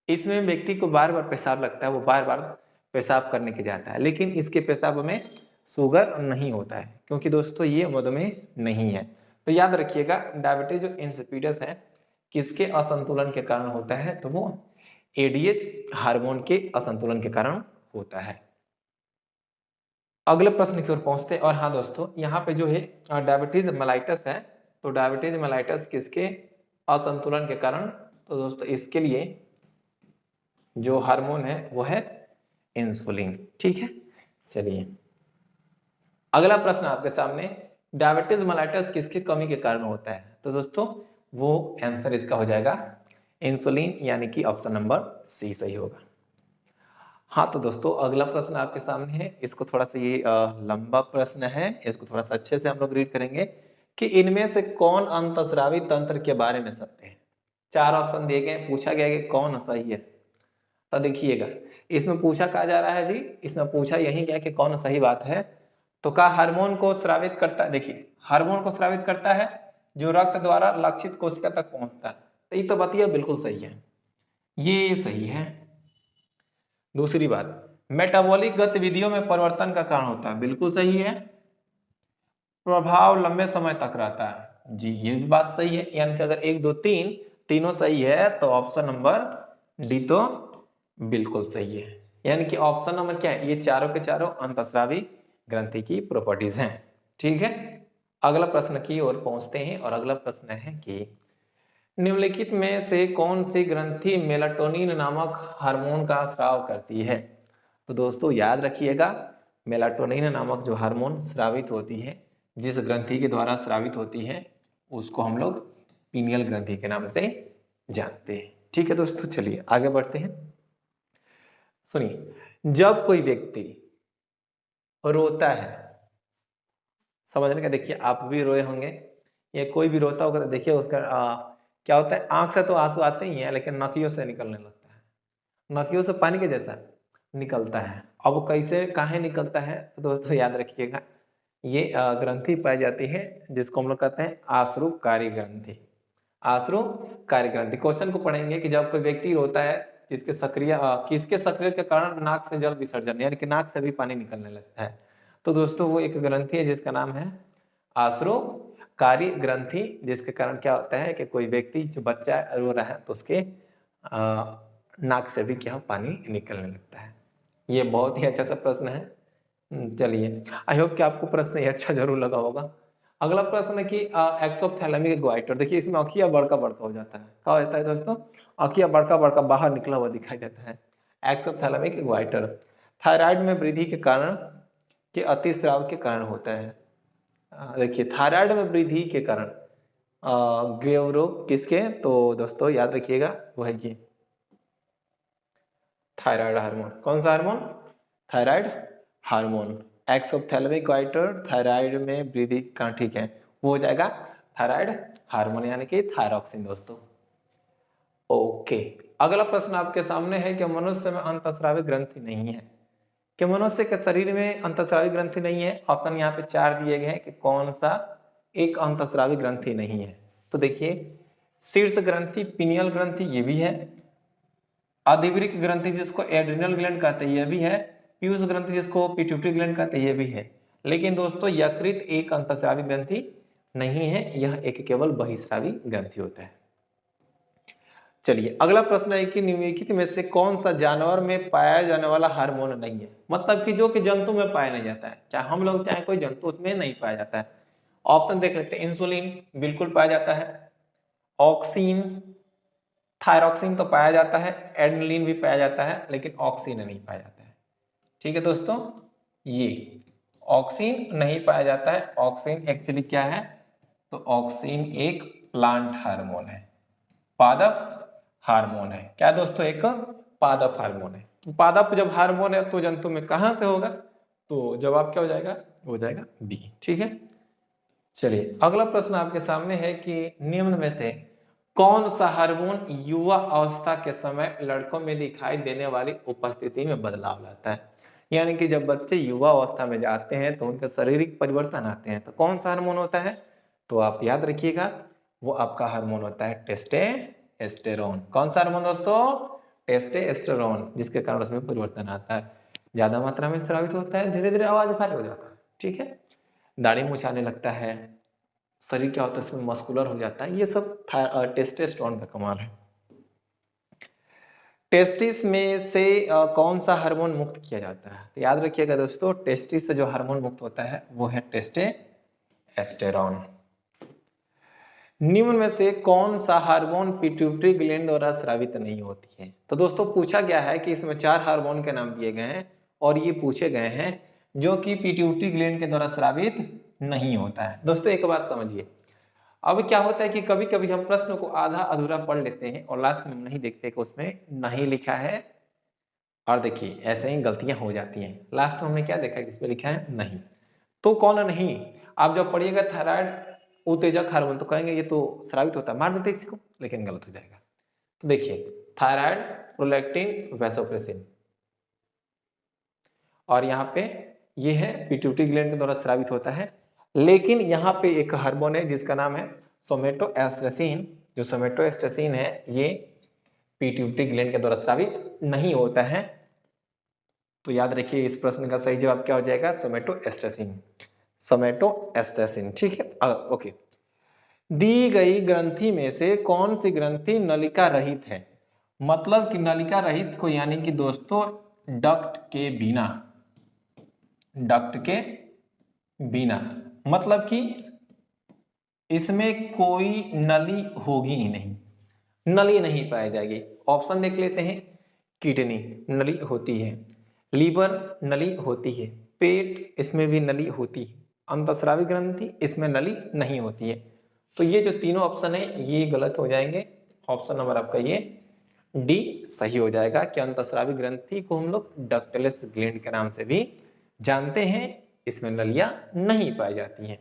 इसमें व्यक्ति को बार बार पेशाब लगता है, वो बार बार पेशाब करने के जाता है, लेकिन इसके पेशाब में शुगर नहीं होता है क्योंकि दोस्तों ये मधुमेह नहीं है। तो याद रखिएगा डायबिटीज जो इंसिपिडस है किसके असंतुलन के कारण होता है? तो वो एडीएच हार्मोन के असंतुलन के कारण होता है। अगले प्रश्न की ओर पहुंचते हैं। और हाँ दोस्तों, यहाँ पे जो है डायबिटीज मेलाइटस है, तो डायबिटीज मेलाइटस किसके असंतुलन के कारण? तो दोस्तों इसके लिए जो हार्मोन है वो है इंसुलिन, ठीक है। चलिए अगला प्रश्न आपके सामने, डायबिटीज मेलाइटस किसकी कमी के कारण होता है? तो दोस्तों वो आंसर इसका हो जाएगा इंसुलिन, यानी कि ऑप्शन नंबर सी सही होगा। हाँ तो दोस्तों अगला प्रश्न आपके सामने है, इसको थोड़ा सा ये लंबा प्रश्न है, इसको थोड़ा सा अच्छे से हम लोग रीड करेंगे कि इनमें से कौन अंतःस्रावी तंत्र के बारे में सत्य है। चार ऑप्शन दिए गए, पूछा गया कि कौन सही है। तो देखिएगा इसमें पूछा कहा जा रहा है जी, इसमें पूछा यही गया कि कौन सही बात है। तो क्या हार्मोन को स्रावित करता है? देखिए हार्मोन को स्रावित करता है जो रक्त द्वारा लक्षित कोशिका तक पहुंचता है, तो ये तो बताइए बिल्कुल सही है, ये सही है। दूसरी बात, मेटाबॉलिक गतिविधियों में परिवर्तन का कारण होता है, बिल्कुल सही है। प्रभाव लंबे समय तक रहता है, जी ये भी बात सही है। यानी कि अगर एक दो तीन तीनों सही है तो ऑप्शन नंबर डी तो बिल्कुल सही है। यानी कि ऑप्शन नंबर क्या है, ये चारों के चारों अंतःस्रावी ग्रंथि की प्रॉपर्टीज हैं, ठीक है। अगला प्रश्न की ओर पहुंचते हैं और अगला प्रश्न है कि निम्नलिखित में से कौन सी ग्रंथि मेलाटोनिन नामक हार्मोन का स्राव करती है? तो दोस्तों याद रखिएगा मेलाटोनिन नामक जो हार्मोन स्रावित होती है, जिस ग्रंथि के द्वारा स्रावित होती है, उसको हम लोग पीनियल ग्रंथि के नाम से जानते हैं, ठीक है दोस्तों। चलिए आगे बढ़ते हैं। सुनिए, जब कोई व्यक्ति रोता है, समझने का, देखिए आप भी रोए होंगे या कोई भी रोता होगा तो देखिए उसका क्या होता है, आंख से तो आंसू आते ही हैं लेकिन नकियों से निकलने लगता है, नकियों से पानी के जैसा निकलता है। अब वो कैसे काहे निकलता है? तो दोस्तों याद रखिएगा ये ग्रंथि पाई जाती है जिसको हम लोग कहते हैं आश्रुकारी ग्रंथि, आश्रुकारी ग्रंथि। क्वेश्चन को पढ़ेंगे कि जब कोई व्यक्ति रोता है जिसके सक्रिय किसके सक्रिय के कारण नाक से जल विसर्जन, यानी कि नाक से भी पानी निकलने लगता है, तो दोस्तों वो एक ग्रंथि है जिसका नाम है आश्रुकारी ग्रंथि, जिसके कारण क्या होता है कि कोई व्यक्ति जो बच्चा रो रहा है तो उसके नाक से भी क्या पानी निकलने लगता है। ये बहुत ही अच्छा सा प्रश्न है। चलिए आई होप कि आपको प्रश्न ये अच्छा जरूर लगा होगा। अगला प्रश्न है कि एक्सोप्थैलेमिक ग्वाइटर, देखिए इसमें अखिया बड़का बड़का हो जाता है, क्या होता है दोस्तों, अखिया बड़का बड़का बाहर निकला हुआ दिखाई देता है, एक्सोप्थैलेमिक ग्वाइटर। थायराइड में वृद्धि के कारण के अतिस्राव के कारण होता है। देखिए थायराइड में वृद्धि के कारण ग्रेव रोग किसके, तो दोस्तों याद रखिएगा वो है ये थायराइड हार्मोन। कौन सा hormone, thyroid hormone. Exophthalmic goitre thyroid में वृद्धि का, ठीक है, वो हो जाएगा थायराइड हार्मोन यानी कि थायरॉक्सिन दोस्तों। ओके, अगला प्रश्न आपके सामने है कि मनुष्य में अंतःस्रावी ग्रंथि नहीं है, कि मनुष्य के शरीर में अंतःस्रावी ग्रंथि नहीं है। ऑप्शन यहाँ पे 4 दिए गए हैं कि कौन सा एक अंतःस्रावी ग्रंथि नहीं है। तो देखिए शीर्ष ग्रंथि, पिनियल ग्रंथि ये भी है, आदिवृक्क ग्रंथि जिसको एड्रिनल ग्लैंड कहते हैं ये भी है, पीयूष ग्रंथि जिसको पिट्यूटरी ग्लैंड कहते हैं ये भी है। लेकिन दोस्तों यकृत एक अंतःस्रावी ग्रंथि नहीं है, यह एक केवल बहिस्रावी ग्रंथि होता है। चलिए अगला प्रश्न है कि निम्नलिखित में से कौन सा जानवर में पाया जाने वाला हार्मोन नहीं है, मतलब कि जो कि जंतु में पाया नहीं जाता है, चाहे हम लोग चाहे कोई जंतु उसमें नहीं पाया जाता है। ऑप्शन देख लेते हैं, इंसुलिन बिल्कुल पाया जाता है, ऑक्सीन, थायरॉक्सिन तो पाया जाता है, एड्रेनलिन भी पाया जाता है, लेकिन ऑक्सीन नहीं पाया जाता है। ठीक है दोस्तों, ये ऑक्सीन नहीं पाया जाता है। ऑक्सीन एक्चुअली क्या है, तो ऑक्सीन एक प्लांट हार्मोन है, पादप हार्मोन है। क्या दोस्तों, एक पादप हार्मोन है। तो पादप जब हार्मोन है तो जंतु में कहां से होगा, तो जवाब क्या हो जाएगा, हो जाएगा बी। ठीक है, चलिए अगला प्रश्न आपके सामने है कि निम्न में से कौन सा हार्मोन युवा अवस्था के समय लड़कों में दिखाई देने वाली उपस्थिति में बदलाव लाता है, यानी कि जब बच्चे युवा अवस्था में जाते हैं तो उनके शारीरिक परिवर्तन आते हैं, तो कौन सा हार्मोन होता है, तो आप याद रखिएगा वो आपका हार्मोन होता है टेस्टोस्टेरोन। कौन सा हार्मोन दोस्तों, टेस्टोस्टेरोन, जिसके कारण उसमें परिवर्तन आता है, ज्यादा मात्रा में स्रावित होता है, धीरे धीरे आवाज भारी हो जाता है। ठीक है, दाढ़ी मूंछ आने लगता है, शरीर क्या होता है उसमें मस्कुलर हो जाता है, ये सब टेस्टोस्टेरोन का कमाल है। टेस्टिस में से कौन सा हार्मोन मुक्त किया जाता है, तो याद रखिएगा दोस्तों टेस्टिस से जो हार्मोन मुक्त होता है वो है टेस्टोस्टेरोन। निम्न में से कौन सा हार्मोन पिट्यूटरी ग्लैंड द्वारा स्रावित नहीं होती है, तो दोस्तों पूछा गया है कि इसमें 4 हार्मोन के नाम दिए गए हैं और ये पूछे गए हैं जो कि पिट्यूटरी ग्लैंड के द्वारा स्रावित नहीं होता है। दोस्तों एक बात समझिए, अब क्या होता है कि कभी कभी हम प्रश्न को आधा अधूरा पढ़ लेते हैं और लास्ट में नहीं देखते कि उसमें नहीं लिखा है, और देखिए ऐसे ही गलतियां हो जाती हैं। लास्ट में हमने क्या देखा है, किस पे लिखा है नहीं, तो कौन नहीं, आप जब पढ़िएगा थायराइड उत्तेजक हार्मोन तो कहेंगे ये तो स्रावित होता है, मार देते इसी को, लेकिन गलत हो जाएगा। तो देखिए थायराइड, प्रोलैक्टिन, वैसोप्रेसिन, और यहाँ पे ये है पिट्यूटरी ग्लैंड के द्वारा स्रावित होता है। लेकिन यहाँ पे एक हार्मोन है जिसका नाम है सोमेटोएस्ट्रेसिन, जो सोमेटोएस्ट्रेसिन है ये पिट्यूटरी ग्लैंड के द्वारा स्रावित नहीं होता है। तो याद रखिए इस प्रश्न का सही जवाब क्या हो जाएगा, सोमेटोएस्ट्रेसिन, सोमेटोएस्ट्रेसिन। ठीक है, ओके। दी गई ग्रंथि में से कौन सी ग्रंथि नलिका रहित है, मतलब कि नलिका रहित को यानी कि दोस्तों डक्ट के बिना, डक्ट के बिना, मतलब कि इसमें कोई नली होगी ही नहीं, नली नहीं पाई जाएगी। ऑप्शन देख लेते हैं, किडनी नली होती है, लीवर नली होती है, पेट इसमें भी नली होती है, अंतःस्रावी ग्रंथि इसमें नली नहीं होती है। तो ये जो तीनों ऑप्शन है ये गलत हो जाएंगे। ऑप्शन नंबर आपका ये डी सही हो जाएगा कि अंतःस्रावी ग्रंथि को हम लोग डक्टलेस ग्लैंड के नाम से भी जानते हैं, इसमें नलियां नहीं पाई जाती हैं।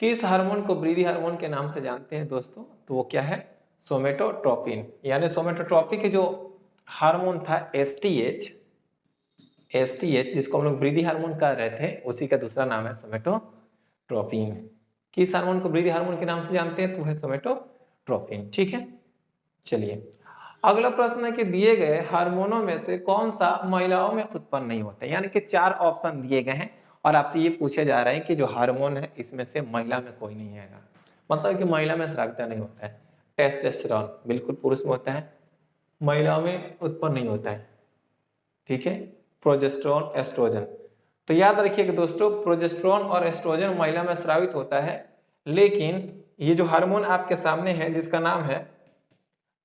किस हार्मोन को वृद्धि हार्मोन के नाम से जानते हैं दोस्तों, तो वो क्या है, सोमेटोट्रोपिन, यानी सोमेटोट्रोपिन के जो हार्मोन था एसटीएच, जिसको हम लोग वृद्धि हार्मोन कह रहे थे, उसी का दूसरा नाम है सोमेटोट्रोपिन। किस हार्मोन को वृद्धि हार्मोन के नाम से जानते हैं, तो है सोमेटोट्रोपिन। ठीक है, चलिए अगला प्रश्न है कि दिए गए हार्मोनों में से कौन सा महिलाओं में उत्पन्न नहीं होता है, यानी कि 4 ऑप्शन दिए गए हैं और आपसे ये पूछे जा रहे हैं कि जो हार्मोन है इसमें से महिला में कोई नहीं आएगा, मतलब कि महिला में स्राविता नहीं होता है। टेस्टोस्टेरोन बिल्कुल पुरुष में होता है, महिलाओं में उत्पन्न नहीं होता है। ठीक है, प्रोजेस्टेरोन, एस्ट्रोजन तो याद रखिएगा दोस्तों, प्रोजेस्टेरॉन और एस्ट्रोजन महिला में स्रावित होता है, लेकिन ये जो हार्मोन आपके सामने है जिसका नाम है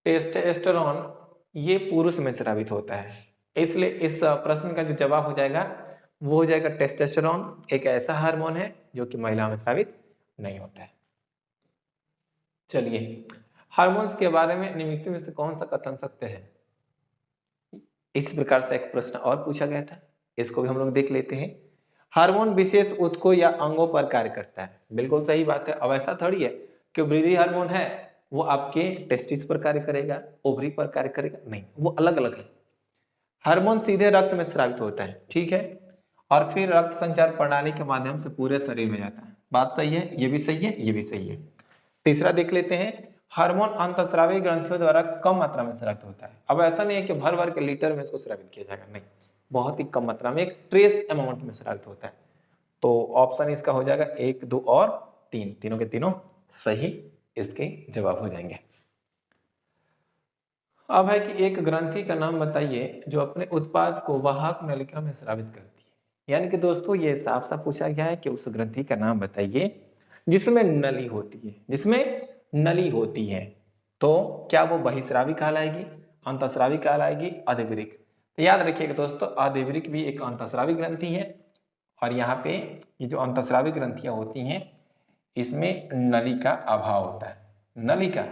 टेस्टोस्टेरोन, ये पुरुष में स्रावित होता है। इसलिए इस प्रश्न का जो जवाब हो जाएगा वो हो जाएगा टेस्टोस्टेरोन, एक ऐसा हार्मोन है जो कि महिला में स्रावित नहीं होता है। चलिए, हार्मोन्स के बारे में निम्नलिखित में से कौन सा कथन सत्य है? इस प्रकार से एक प्रश्न और पूछा गया था, इसको भी हम लोग देख लेते हैं। हार्मोन विशेष ऊतकों या अंगों पर कार्य करता है। बिल्कुल सही बात है। अब ऐसा थोड़ी है कि वृद्धि हार्मोन है वो आपके टेस्टिस पर कार्य करेगा, ओवरी पर कार्य करेगा, नहीं, वो अलग अलग है। हार्मोन सीधे रक्त में स्रावित होता है, ठीक है, और फिर रक्त संचार प्रणाली के माध्यम से पूरे शरीर में जाता है। बात सही है, ये भी सही है, ये भी सही है। तीसरा देख लेते हैं, हार्मोन अंतःस्रावी ग्रंथियों द्वारा कम मात्रा में स्रावित होता है। अब ऐसा नहीं है कि भर भर के लीटर में इसको स्रावित किया जाएगा, नहीं, बहुत ही कम मात्रा में, एक ट्रेस अमाउंट में स्रावित होता है। तो ऑप्शन इसका हो जाएगा 1, 2 और 3, तीनों के तीनों सही इसके जवाब हो जाएंगे। अब है कि एक ग्रंथि का नाम बताइए जो अपने उत्पाद को वाहक नलिका में स्रावित करती है। यानी कि दोस्तों ये साफ साफ पूछा गया है कि उस ग्रंथि का नाम बताइए जिसमें नली होती है, जिसमें नली होती है। तो क्या वो बहिस्रावी कहलाएगी, अंतःस्रावी कहलाएगी, अधिवृक्क? तो याद रखिएगा दोस्तों, अधिवृक्क भी एक अंतःस्रावी ग्रंथि है, और यहाँ पे ये जो अंतःस्रावी ग्रंथियां होती हैं इसमें नली का अभाव होता है। नली का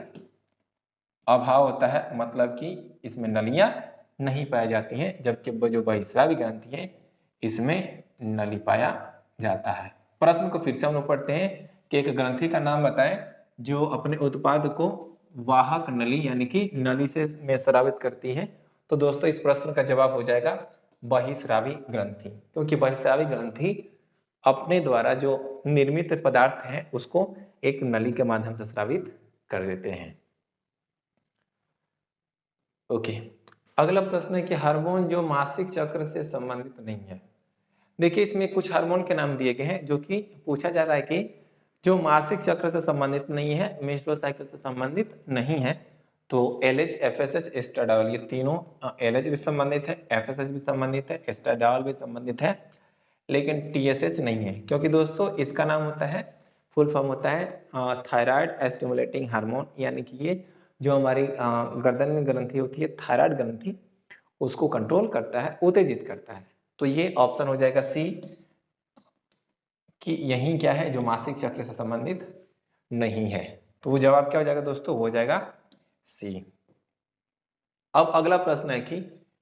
अभाव होता है मतलब कि इसमें नलियां नहीं पाई जाती हैं, जबकि जो बहिस्रावी ग्रंथि है इसमें नली पाया जाता है। प्रश्न को फिर से हम लोग पढ़ते हैं कि एक ग्रंथि का नाम बताएं जो अपने उत्पाद को वाहक नली यानी कि नली से में स्रावित करती है। तो दोस्तों इस प्रश्न का जवाब हो जाएगा बहिस्रावी ग्रंथि, क्योंकि बहिस्रावी ग्रंथि अपने द्वारा जो निर्मित पदार्थ है उसको एक नली के माध्यम से स्रावित कर देते हैं। ओके, अगला प्रश्न है कि हार्मोन जो मासिक चक्र से संबंधित नहीं है। देखिए इसमें कुछ हार्मोन के नाम दिए गए हैं जो कि पूछा जा रहा है कि जो मासिक चक्र से संबंधित नहीं है, मेंस्ट्रुअल साइकिल से संबंधित नहीं है। तो LH, FSH, एस्ट्राडायोल, ये तीनों, LH भी संबंधित है, FSH भी संबंधित है, एस्ट्राडायोल भी संबंधित है, लेकिन TSH नहीं है, क्योंकि दोस्तों इसका नाम होता है, फुल फॉर्म होता है थायराइड स्टिमुलेटिंग हार्मोन, यानी कि ये जो हमारी गर्दन में ग्रंथि होती है थायराइड ग्रंथि, उसको कंट्रोल करता है, उत्तेजित करता है। तो ये ऑप्शन हो जाएगा सी, कि यही क्या है जो मासिक चक्र से संबंधित नहीं है। तो वो जवाब क्या हो जाएगा दोस्तों, हो जाएगा सी। अब अगला प्रश्न है कि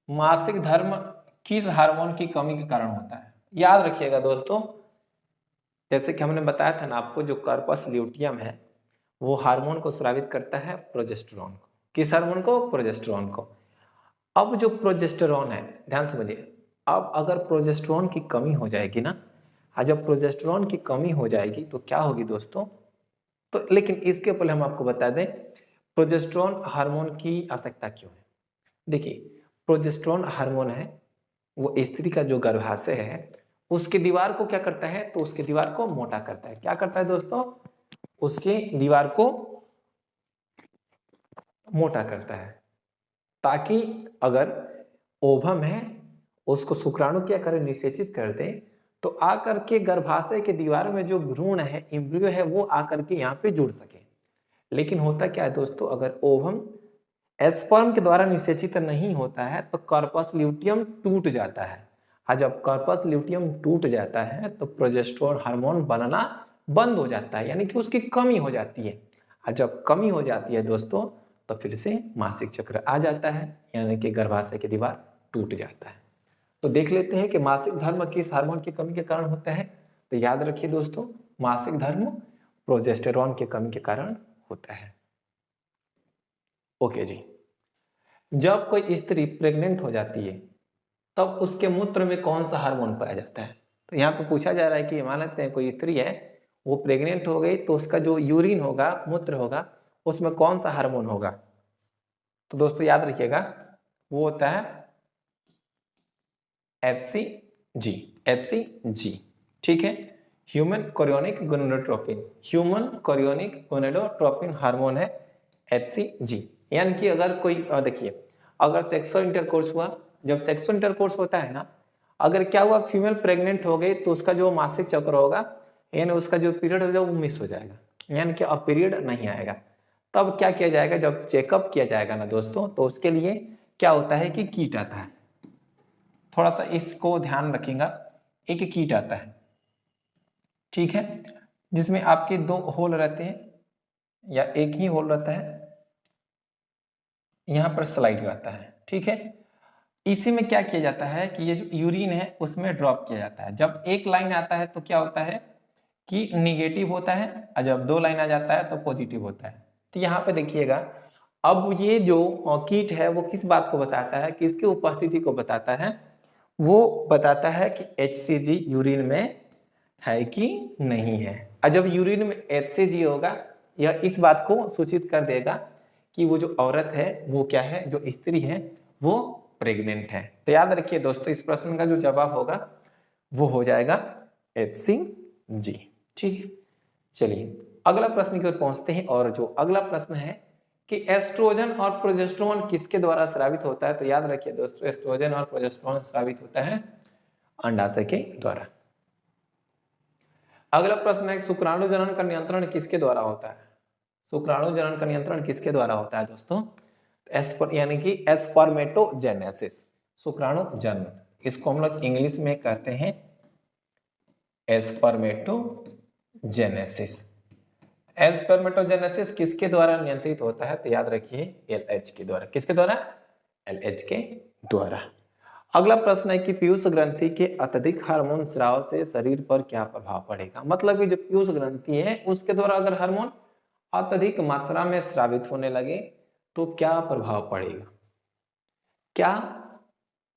मासिक धर्म किस हार्मोन की कमी के कारण होता है। याद रखिएगा दोस्तों, जैसे कि हमने बताया था ना आपको, जो कार्पस ल्यूटियम है वो हार्मोन को स्रावित करता है प्रोजेस्टेरॉन को। किस हार्मोन को? प्रोजेस्टेरॉन को। अब जो प्रोजेस्टेरॉन है, ध्यान समझिए, अब अगर प्रोजेस्टेरॉन की कमी हो जाएगी ना, जब प्रोजेस्टेरॉन की कमी हो जाएगी तो क्या होगी दोस्तों? तो लेकिन इसके पहले हम आपको बता दें प्रोजेस्टेरॉन हार्मोन की आवश्यकता क्यों है। देखिए प्रोजेस्टेरॉन हार्मोन है वो स्त्री का जो गर्भाशय है उसके दीवार को क्या करता है, तो उसके दीवार को मोटा करता है। क्या करता है दोस्तों? उसके दीवार को मोटा करता है, ताकि अगर ओवम है उसको शुक्राणु क्या करे, निषेचित कर दे, तो आकर के गर्भाशय के दीवार में जो भ्रूण है, एम्ब्रियो है, वो आकर के यहाँ पे जुड़ सके। लेकिन होता क्या है दोस्तों, अगर ओवम स्पर्म के द्वारा निषेचित नहीं होता है तो कार्पस ल्यूटियम टूट जाता है, और जब कार्पस ल्यूटियम टूट जाता है तो प्रोजेस्टेरॉन हार्मोन बनना बंद हो जाता है, यानी कि उसकी कमी हो जाती है। और जब कमी हो जाती है दोस्तों तो फिर से मासिक चक्र आ जाता है, यानी कि गर्भाशय की दीवार टूट जाता है। तो देख लेते हैं कि मासिक धर्म किस हार्मोन की कमी के कारण होता है। तो याद रखिए दोस्तों, मासिक धर्म प्रोजेस्टेरॉन की कमी के कारण होता है। ओके जी, जब कोई स्त्री प्रेग्नेंट हो जाती है तब उसके मूत्र में कौन सा हार्मोन पाया जाता है। तो यहाँ पे पूछा जा रहा है कि मान लेते हैं कोई स्त्री है वो प्रेग्नेंट हो गई, तो उसका जो यूरिन होगा, मूत्र होगा, उसमें कौन सा हार्मोन होगा। तो दोस्तों याद रखिएगा वो होता है HCG, ठीक है, human chorionic gonadotropin, human chorionic gonadotropin hormone है HCG। यानी कि अगर कोई देखिए, अगर सेक्सुअल इंटरकोर्स हुआ, जब सेक्सुअल इंटरकोर्स होता है ना, अगर क्या हुआ, फीमेल प्रेग्नेंट हो गई तो उसका जो मासिक चक्र होगा यानी उसका जो पीरियड होगा वो मिस हो जाएगा, यानी कि अब पीरियड नहीं आएगा। तब क्या किया जाएगा, जब चेकअप किया जाएगा ना दोस्तों, तो उसके लिए क्या होता है कि कीट आता है। थोड़ा सा इसको ध्यान रखिएगा, एक कीट आता है, ठीक है, जिसमें आपके 2 होल रहते हैं या एक ही होल रहता है, यहां पर स्लाइड रहता है, ठीक है। इसी में क्या किया जाता है कि ये जो यूरिन है उसमें ड्रॉप किया जाता है। जब एक लाइन आता है तो क्या होता है कि निगेटिव होता है, और जब 2 लाइन आ जाता है तो पॉजिटिव होता है। तो यहाँ पे देखिएगा, अब ये जो कीट है वो किस बात को बताता है, किसकी उपस्थिति को बताता है, वो बताता है कि HCG यूरिन में है कि नहीं है। और जब यूरिन में HCG होगा, यह इस बात को सूचित कर देगा कि वो जो औरत है वो क्या है, जो स्त्री है वो प्रेग्नेंट है। तो याद रखिए दोस्तों, इस प्रश्न का जो जवाब होगा वो हो जाएगा HCG, ठीक है। चलिए अगला प्रश्न की ओर पहुंचते हैं, और जो अगला प्रश्न है कि एस्ट्रोजन और प्रोजेस्टेरोन किसके द्वारा स्रावित होता है। तो याद रखिए दोस्तों, एस्ट्रोजन और प्रोजेस्टेरोन स्रावित होता है अंडाशय के द्वारा। अगला प्रश्न है, शुक्राणु जनन का नियंत्रण किसके द्वारा होता है। शुक्राणु जनन का नियंत्रण किसके द्वारा होता है दोस्तों, यानी कि स्पर्मेटोजेनेसिस, शुक्राणु जनन, इसको हम लोग इंग्लिश में कहते हैं स्पर्मेटोजेनेसिस। स्पर्मेटोजेनेसिस किसके द्वारा नियंत्रित होता है, तो याद रखिए LH के द्वारा। किसके द्वारा, LH के द्वारा। अगला प्रश्न है कि पीयूष ग्रंथि के अत्यधिक हार्मोन स्राव से शरीर पर क्या प्रभाव पड़ेगा। मतलब कि जो पीयूष ग्रंथि है उसके द्वारा अगर हार्मोन अत्यधिक मात्रा में स्रावित होने लगे तो क्या प्रभाव पड़ेगा, क्या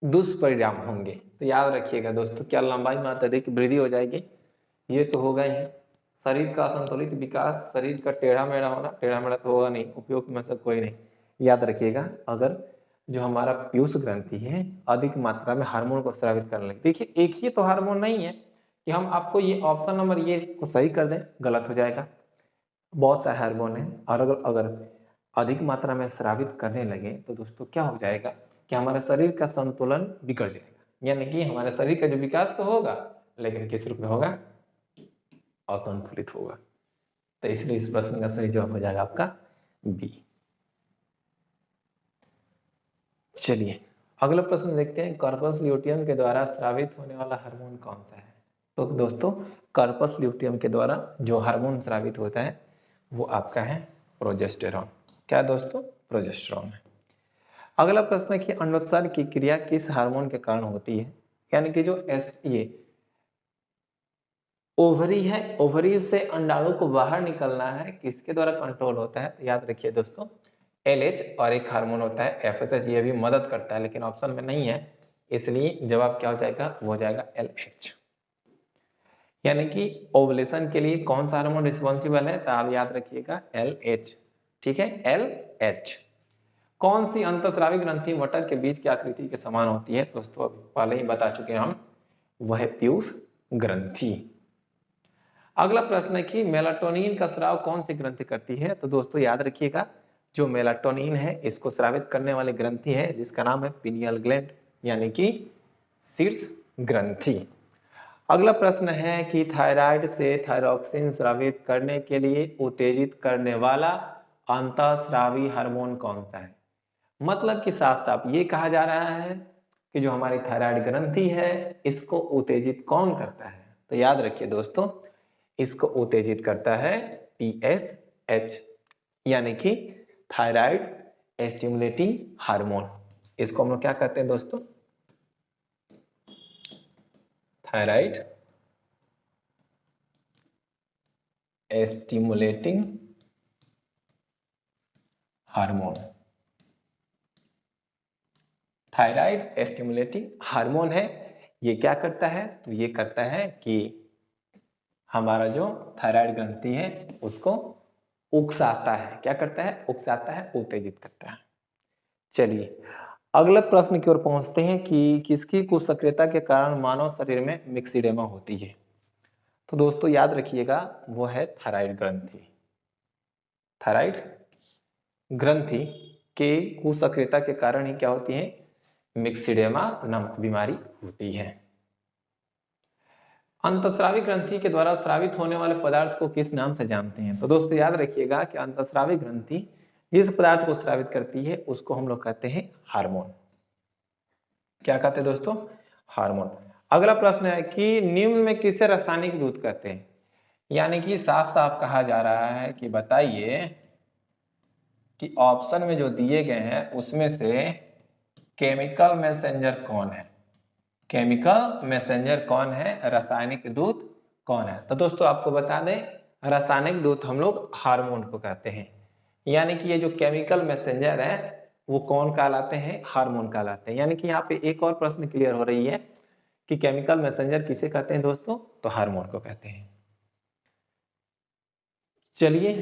दुष्परिणाम होंगे। तो याद रखिएगा दोस्तों, क्या लंबाई में अत्यधिक वृद्धि हो जाएगी, ये तो होगा ही। शरीर का असंतुलित विकास, शरीर का टेढ़ा मेढ़ा होना, टेढ़ा मेढ़ा तो होगा नहीं, उपयोग में से कोई नहीं। याद रखिएगा, अगर जो हमारा पीयूष ग्रंथि है अधिक मात्रा में हार्मोन को स्रावित करने लगे, देखिए एक ही तो हार्मोन नहीं है कि हम आपको ये ऑप्शन नंबर ये को सही कर दें, गलत हो जाएगा। बहुत सारे हार्मोन है, और अगर अधिक मात्रा में स्रावित करने लगे तो दोस्तों क्या हो जाएगा कि हमारे शरीर का संतुलन बिगड़ जाएगा, यानी कि हमारे शरीर का जो विकास तो होगा लेकिन किस रूप में होगा, असंतुलित होगा। तो इसलिए इस प्रश्न का सही जवाब हो जाएगा आपका बी। चलिए अगला प्रश्न देखते हैं, कार्पस ल्यूटियम के द्वारा स्रावित होने वाला हार्मोन कौन सा है। तो दोस्तों कार्पस ल्यूटियम के द्वारा जो हार्मोन स्रावित होता है वो आपका है प्रोजेस्टेरॉन। क्या दोस्तों, प्रोजेस्टेरॉन है। अगला प्रश्न है कि अंडोत्सर्ग की क्रिया किस हार्मोन के कारण होती है, यानी कि जो ये ओवरी है, ओवरी से अंडाणु को बाहर निकलना है, किसके द्वारा कंट्रोल होता है। याद रखिए दोस्तों LH, और एक हार्मोन होता है FSH, ये भी मदद करता है लेकिन ऑप्शन में नहीं है, इसलिए जवाब क्या हो जाएगा, वो हो जाएगा LH। यानी कि ओवुलेशन के लिए कौन सा हार्मोन रिस्पॉन्सिबल है, तो आप याद रखिएगा LH, ठीक है, LH। कौन सी अंतःस्रावी ग्रंथि मटर के बीज की आकृति के समान होती है, दोस्तों पहले ही बता चुके हैं हम, वह है पीयूष ग्रंथि। अगला प्रश्न है कि मेलाटोनिन का स्राव कौन सी ग्रंथि करती है। तो दोस्तों याद रखिएगा, जो मेलाटोनिन है इसको स्रावित करने वाली ग्रंथि है जिसका नाम है पिनियल ग्लैंड, यानी कि शीर्ष ग्रंथि। अगला प्रश्न है कि थायराइड से थायरॉक्सिन स्रावित करने के लिए उत्तेजित करने वाला अंतःस्रावी हार्मोन कौन सा है। मतलब कि साफ साफ ये कहा जा रहा है कि जो हमारी थायराइड ग्रंथि है इसको उत्तेजित कौन करता है। तो याद रखिए दोस्तों, इसको उत्तेजित करता है TSH, यानी कि थायराइड स्टिमुलेटिंग हार्मोन। इसको हम लोग क्या कहते हैं दोस्तों, thyroid stimulating hormone. Thyroid stimulating hormone है, ये क्या करता है, तो ये करता है कि हमारा जो थायराइड ग्रंथि है उसको उकसाता है। क्या करता है, उकसाता है, उत्तेजित करता है। चलिए अगले प्रश्न की ओर पहुंचते हैं कि किसकी कुसक्रियता के कारण मानव शरीर में मिक्सिडेमा होती है। तो दोस्तों याद रखिएगा, वो है थायराइड ग्रंथि। थायराइड ग्रंथि के कुसक्रियता के कारण ही क्या होती है, मिक्सिडेमा नामक बीमारी होती है। अंतःस्रावी ग्रंथि के द्वारा स्रावित होने वाले पदार्थ को किस नाम से जानते हैं? तो दोस्तों याद रखिएगा कि अंतःस्रावी ग्रंथि जिस पदार्थ को स्रावित करती है उसको हम लोग कहते हैं हार्मोन। क्या कहते हैं दोस्तों? हार्मोन। अगला प्रश्न है कि निम्न में किसे रासायनिक दूत कहते हैं? यानी कि साफ साफ कहा जा रहा है कि बताइए कि ऑप्शन में जो दिए गए हैं उसमें से केमिकल मैसेंजर कौन है? केमिकल मैसेंजर कौन है? रासायनिक दूत कौन है? तो दोस्तों आपको बता दें रासायनिक दूत हम लोग हार्मोन को कहते हैं। यानी कि ये जो केमिकल मैसेंजर है वो कौन कहलाते हैं? हार्मोन कहलाते हैं। यानी कि यहाँ पे एक और प्रश्न क्लियर हो रही है कि केमिकल मैसेंजर किसे कहते हैं दोस्तों? तो हार्मोन को कहते हैं। चलिए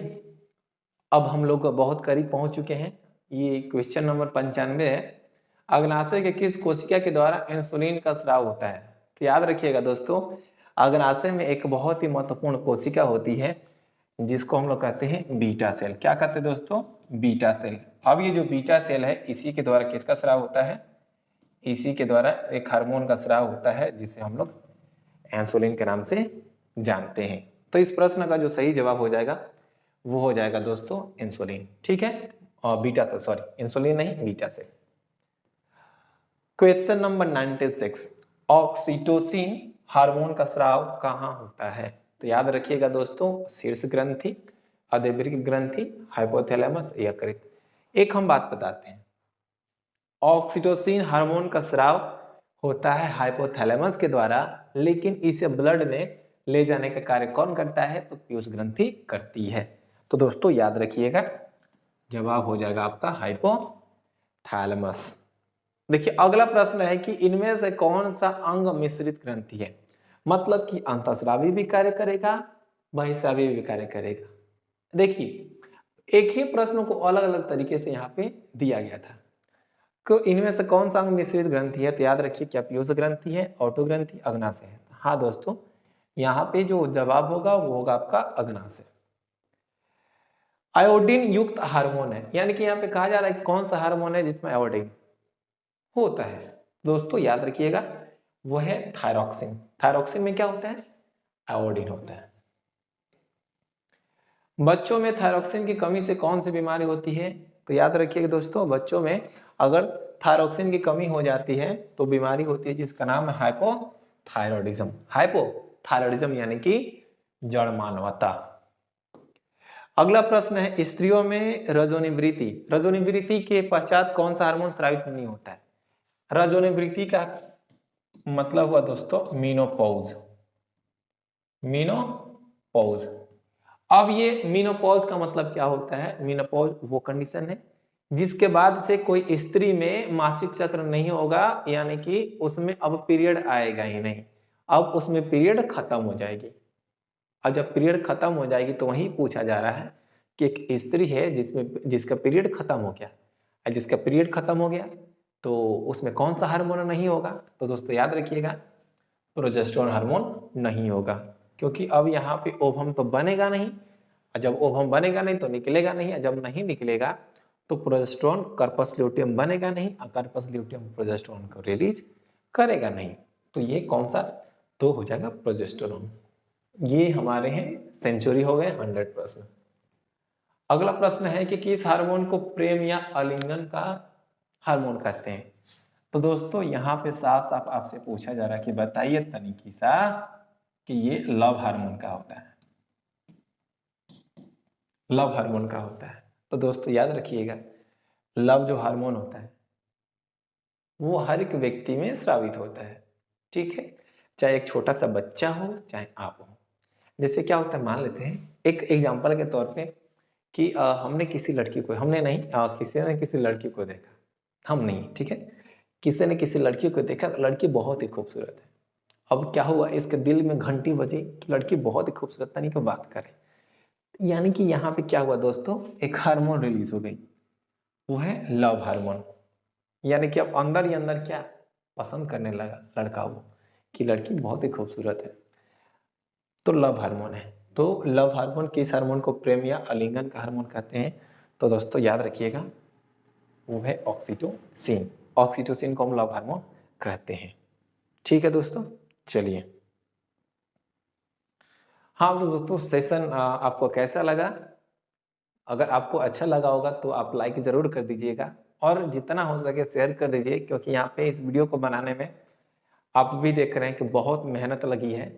अब हम लोग बहुत करीब पहुंच चुके हैं। ये क्वेश्चन नंबर 95 है। अग्नाशय के किस कोशिका के द्वारा इंसुलिन का स्राव होता है? तो याद रखिएगा दोस्तों अग्नाशय में एक बहुत ही महत्वपूर्ण कोशिका होती है जिसको हम लोग कहते हैं बीटा सेल। क्या कहते हैं दोस्तों? Beta cell. अब ये जो बीटा सेल है इसी के द्वारा किसका स्राव होता है? इसी के द्वारा एक हार्मोन का स्राव होता है जिसे हम लोग इंसुलिन के नाम से जानते हैं। तो इस प्रश्न का जो सही जवाब हो जाएगा वो हो जाएगा दोस्तों इंसुलिन। ठीक है, और बीटा सेल, सॉरी इंसुलिन नहीं beta cell. Question number 96, oxytocin hormone का स्राव कहाँ होता है? तो याद रखिएगा दोस्तों शीर्ष ग्रंथि, अधोवृक्क ग्रंथि, हाइपोथैलेमस, यकृत। एक हम बात बताते हैं, ऑक्सीटोसिन हार्मोन का स्राव होता है हाइपोथैलेमस के द्वारा, लेकिन इसे ब्लड में ले जाने का कार्य कौन करता है? तो पीयूष ग्रंथि करती है। तो दोस्तों याद रखिएगा जवाब हो जाएगा आपका हाइपोथैलेमस। देखिए अगला प्रश्न है कि इनमें से कौन सा अंग मिश्रित ग्रंथि है? मतलब कि अंतःस्रावी भी कार्य करेगा, बहिःस्रावी भी कार्य करेगा। देखिए एक ही प्रश्न को अलग अलग तरीके से यहाँ पे दिया गया था। तो इनमें से कौन सा अंग मिश्रित ग्रंथि है? तो याद रखिए क्या पीयूष ग्रंथि है, ऑटो ग्रंथि, अग्नाशय है। हाँ दोस्तों यहाँ पे जो जवाब होगा वो होगा आपका अग्नाशय। आयोडीन युक्त हार्मोन है, यानी कि यहाँ पे कहा जा रहा है कि कौन सा हार्मोन है जिसमें आयोडीन होता है? दोस्तों याद रखिएगा वो है थायरॉक्सिन। थायरॉक्सिन में क्या होता है? आयोडीन होता है। बच्चों में थायरॉक्सिन की कमी से कौन सी बीमारी होती है? तो याद रखिएगा दोस्तों बच्चों में अगर थायरॉक्सिन की कमी हो जाती है तो बीमारी होती है जिसका नाम है हाइपोथायरॉयडिज्म। हाइपोथायरॉयडिज्म यानी कि जड़मानवता। अगला प्रश्न है स्त्रियों में रजोनिवृत्ति, रजोनिवृत्ति के पश्चात कौन सा हार्मोन स्रावित नहीं होता है? रजोनिवृत्ति का मतलब हुआ दोस्तों मीनोपॉज। मीनोपॉज। अब ये मीनोपॉज का मतलब क्या होता है? मीनोपॉज वो कंडीशन है जिसके बाद से कोई स्त्री में मासिक चक्र नहीं होगा, यानी कि उसमें अब पीरियड आएगा ही नहीं, अब उसमें पीरियड खत्म हो जाएगी। और जब पीरियड खत्म हो जाएगी तो वही पूछा जा रहा है कि एक स्त्री है जिसका पीरियड खत्म हो गया, जिसका पीरियड खत्म हो गया तो उसमें कौन सा हार्मोन नहीं होगा? तो दोस्तों याद रखिएगा प्रोजेस्टेरोन हार्मोन नहीं होगा, क्योंकि अब यहाँ पे ओवम तो बनेगा नहीं, और जब ओवम बनेगा नहीं तो निकलेगा नहीं, और जब नहीं निकलेगा तो प्रोजेस्टेरोन कार्पस ल्यूटियम बनेगा नहीं, और कार्पस ल्यूटियम प्रोजेस्टेरोन को रिलीज करेगा नहीं। तो ये कौन सा? तो हो जाएगा प्रोजेस्टेरोन। ये हमारे हैं सेंचुरी हो गए 100 प्रश्न। अगला प्रश्न है कि किस हार्मोन को प्रेम या आलिंगन का हार्मोन कहते हैं? तो दोस्तों यहाँ पे साफ साफ आपसे पूछा जा रहा है कि बताइए तनिकी सा कि ये लव हार्मोन का होता है। लव हार्मोन का होता है। तो दोस्तों याद रखिएगा लव जो हार्मोन होता है वो हर एक व्यक्ति में स्रावित होता है। ठीक है, चाहे एक छोटा सा बच्चा हो चाहे आप हो। जैसे क्या होता है मान लेते हैं एक एग्जांपल के तौर पे कि हमने किसी लड़की को, हमने नहीं किसी ने किसी लड़की को देखा, हम नहीं, ठीक है, किसी ने किसी लड़की को देखा, लड़की बहुत ही खूबसूरत है। अब क्या हुआ इसके दिल में घंटी बजी, लड़की बहुत ही खूबसूरत तनी को बात करे, यानी कि यहाँ पे क्या हुआ दोस्तों एक हार्मोन रिलीज हो गई, वो है लव हार्मोन। यानी कि अब अंदर ही अंदर क्या पसंद करने लगा लड़का वो कि लड़की बहुत ही खूबसूरत है, तो लव हार्मोन है। तो लव हार्मोन किस हार्मोन को प्रेम या आलिंगन का हार्मोन कहते हैं? तो दोस्तों याद रखिएगा वो है ऑक्सीटोसिन। ऑक्सीटोसिन को हम लव हार्मोन कहते हैं। ठीक है दोस्तों, चलिए हाँ तो दोस्तों सेशन आपको कैसा लगा? अगर आपको अच्छा लगा होगा तो आप लाइक ज़रूर कर दीजिएगा और जितना हो सके शेयर कर दीजिए, क्योंकि यहाँ पे इस वीडियो को बनाने में आप भी देख रहे हैं कि बहुत मेहनत लगी है।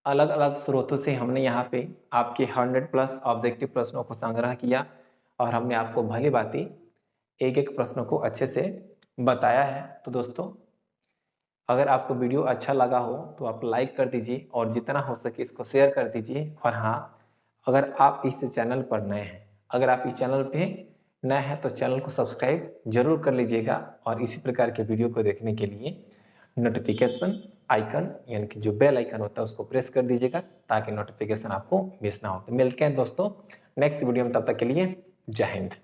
अलग अलग स्रोतों से हमने यहाँ पे आपके 100+ ऑब्जेक्टिव प्रश्नों को संग्रह किया और हमने आपको भली भांति एक एक प्रश्नों को अच्छे से बताया है। तो दोस्तों अगर आपको वीडियो अच्छा लगा हो तो आप लाइक कर दीजिए और जितना हो सके इसको शेयर कर दीजिए। और हाँ, अगर आप इस चैनल पर नए हैं, अगर आप इस चैनल पे नए हैं तो चैनल को सब्सक्राइब जरूर कर लीजिएगा और इसी प्रकार के वीडियो को देखने के लिए नोटिफिकेशन आइकन यानी कि जो बेल आइकन होता है उसको प्रेस कर दीजिएगा ताकि नोटिफिकेशन आपको मिस ना हो। तो मिलते हैं दोस्तों नेक्स्ट वीडियो में, तब तक के लिए जय हिंद।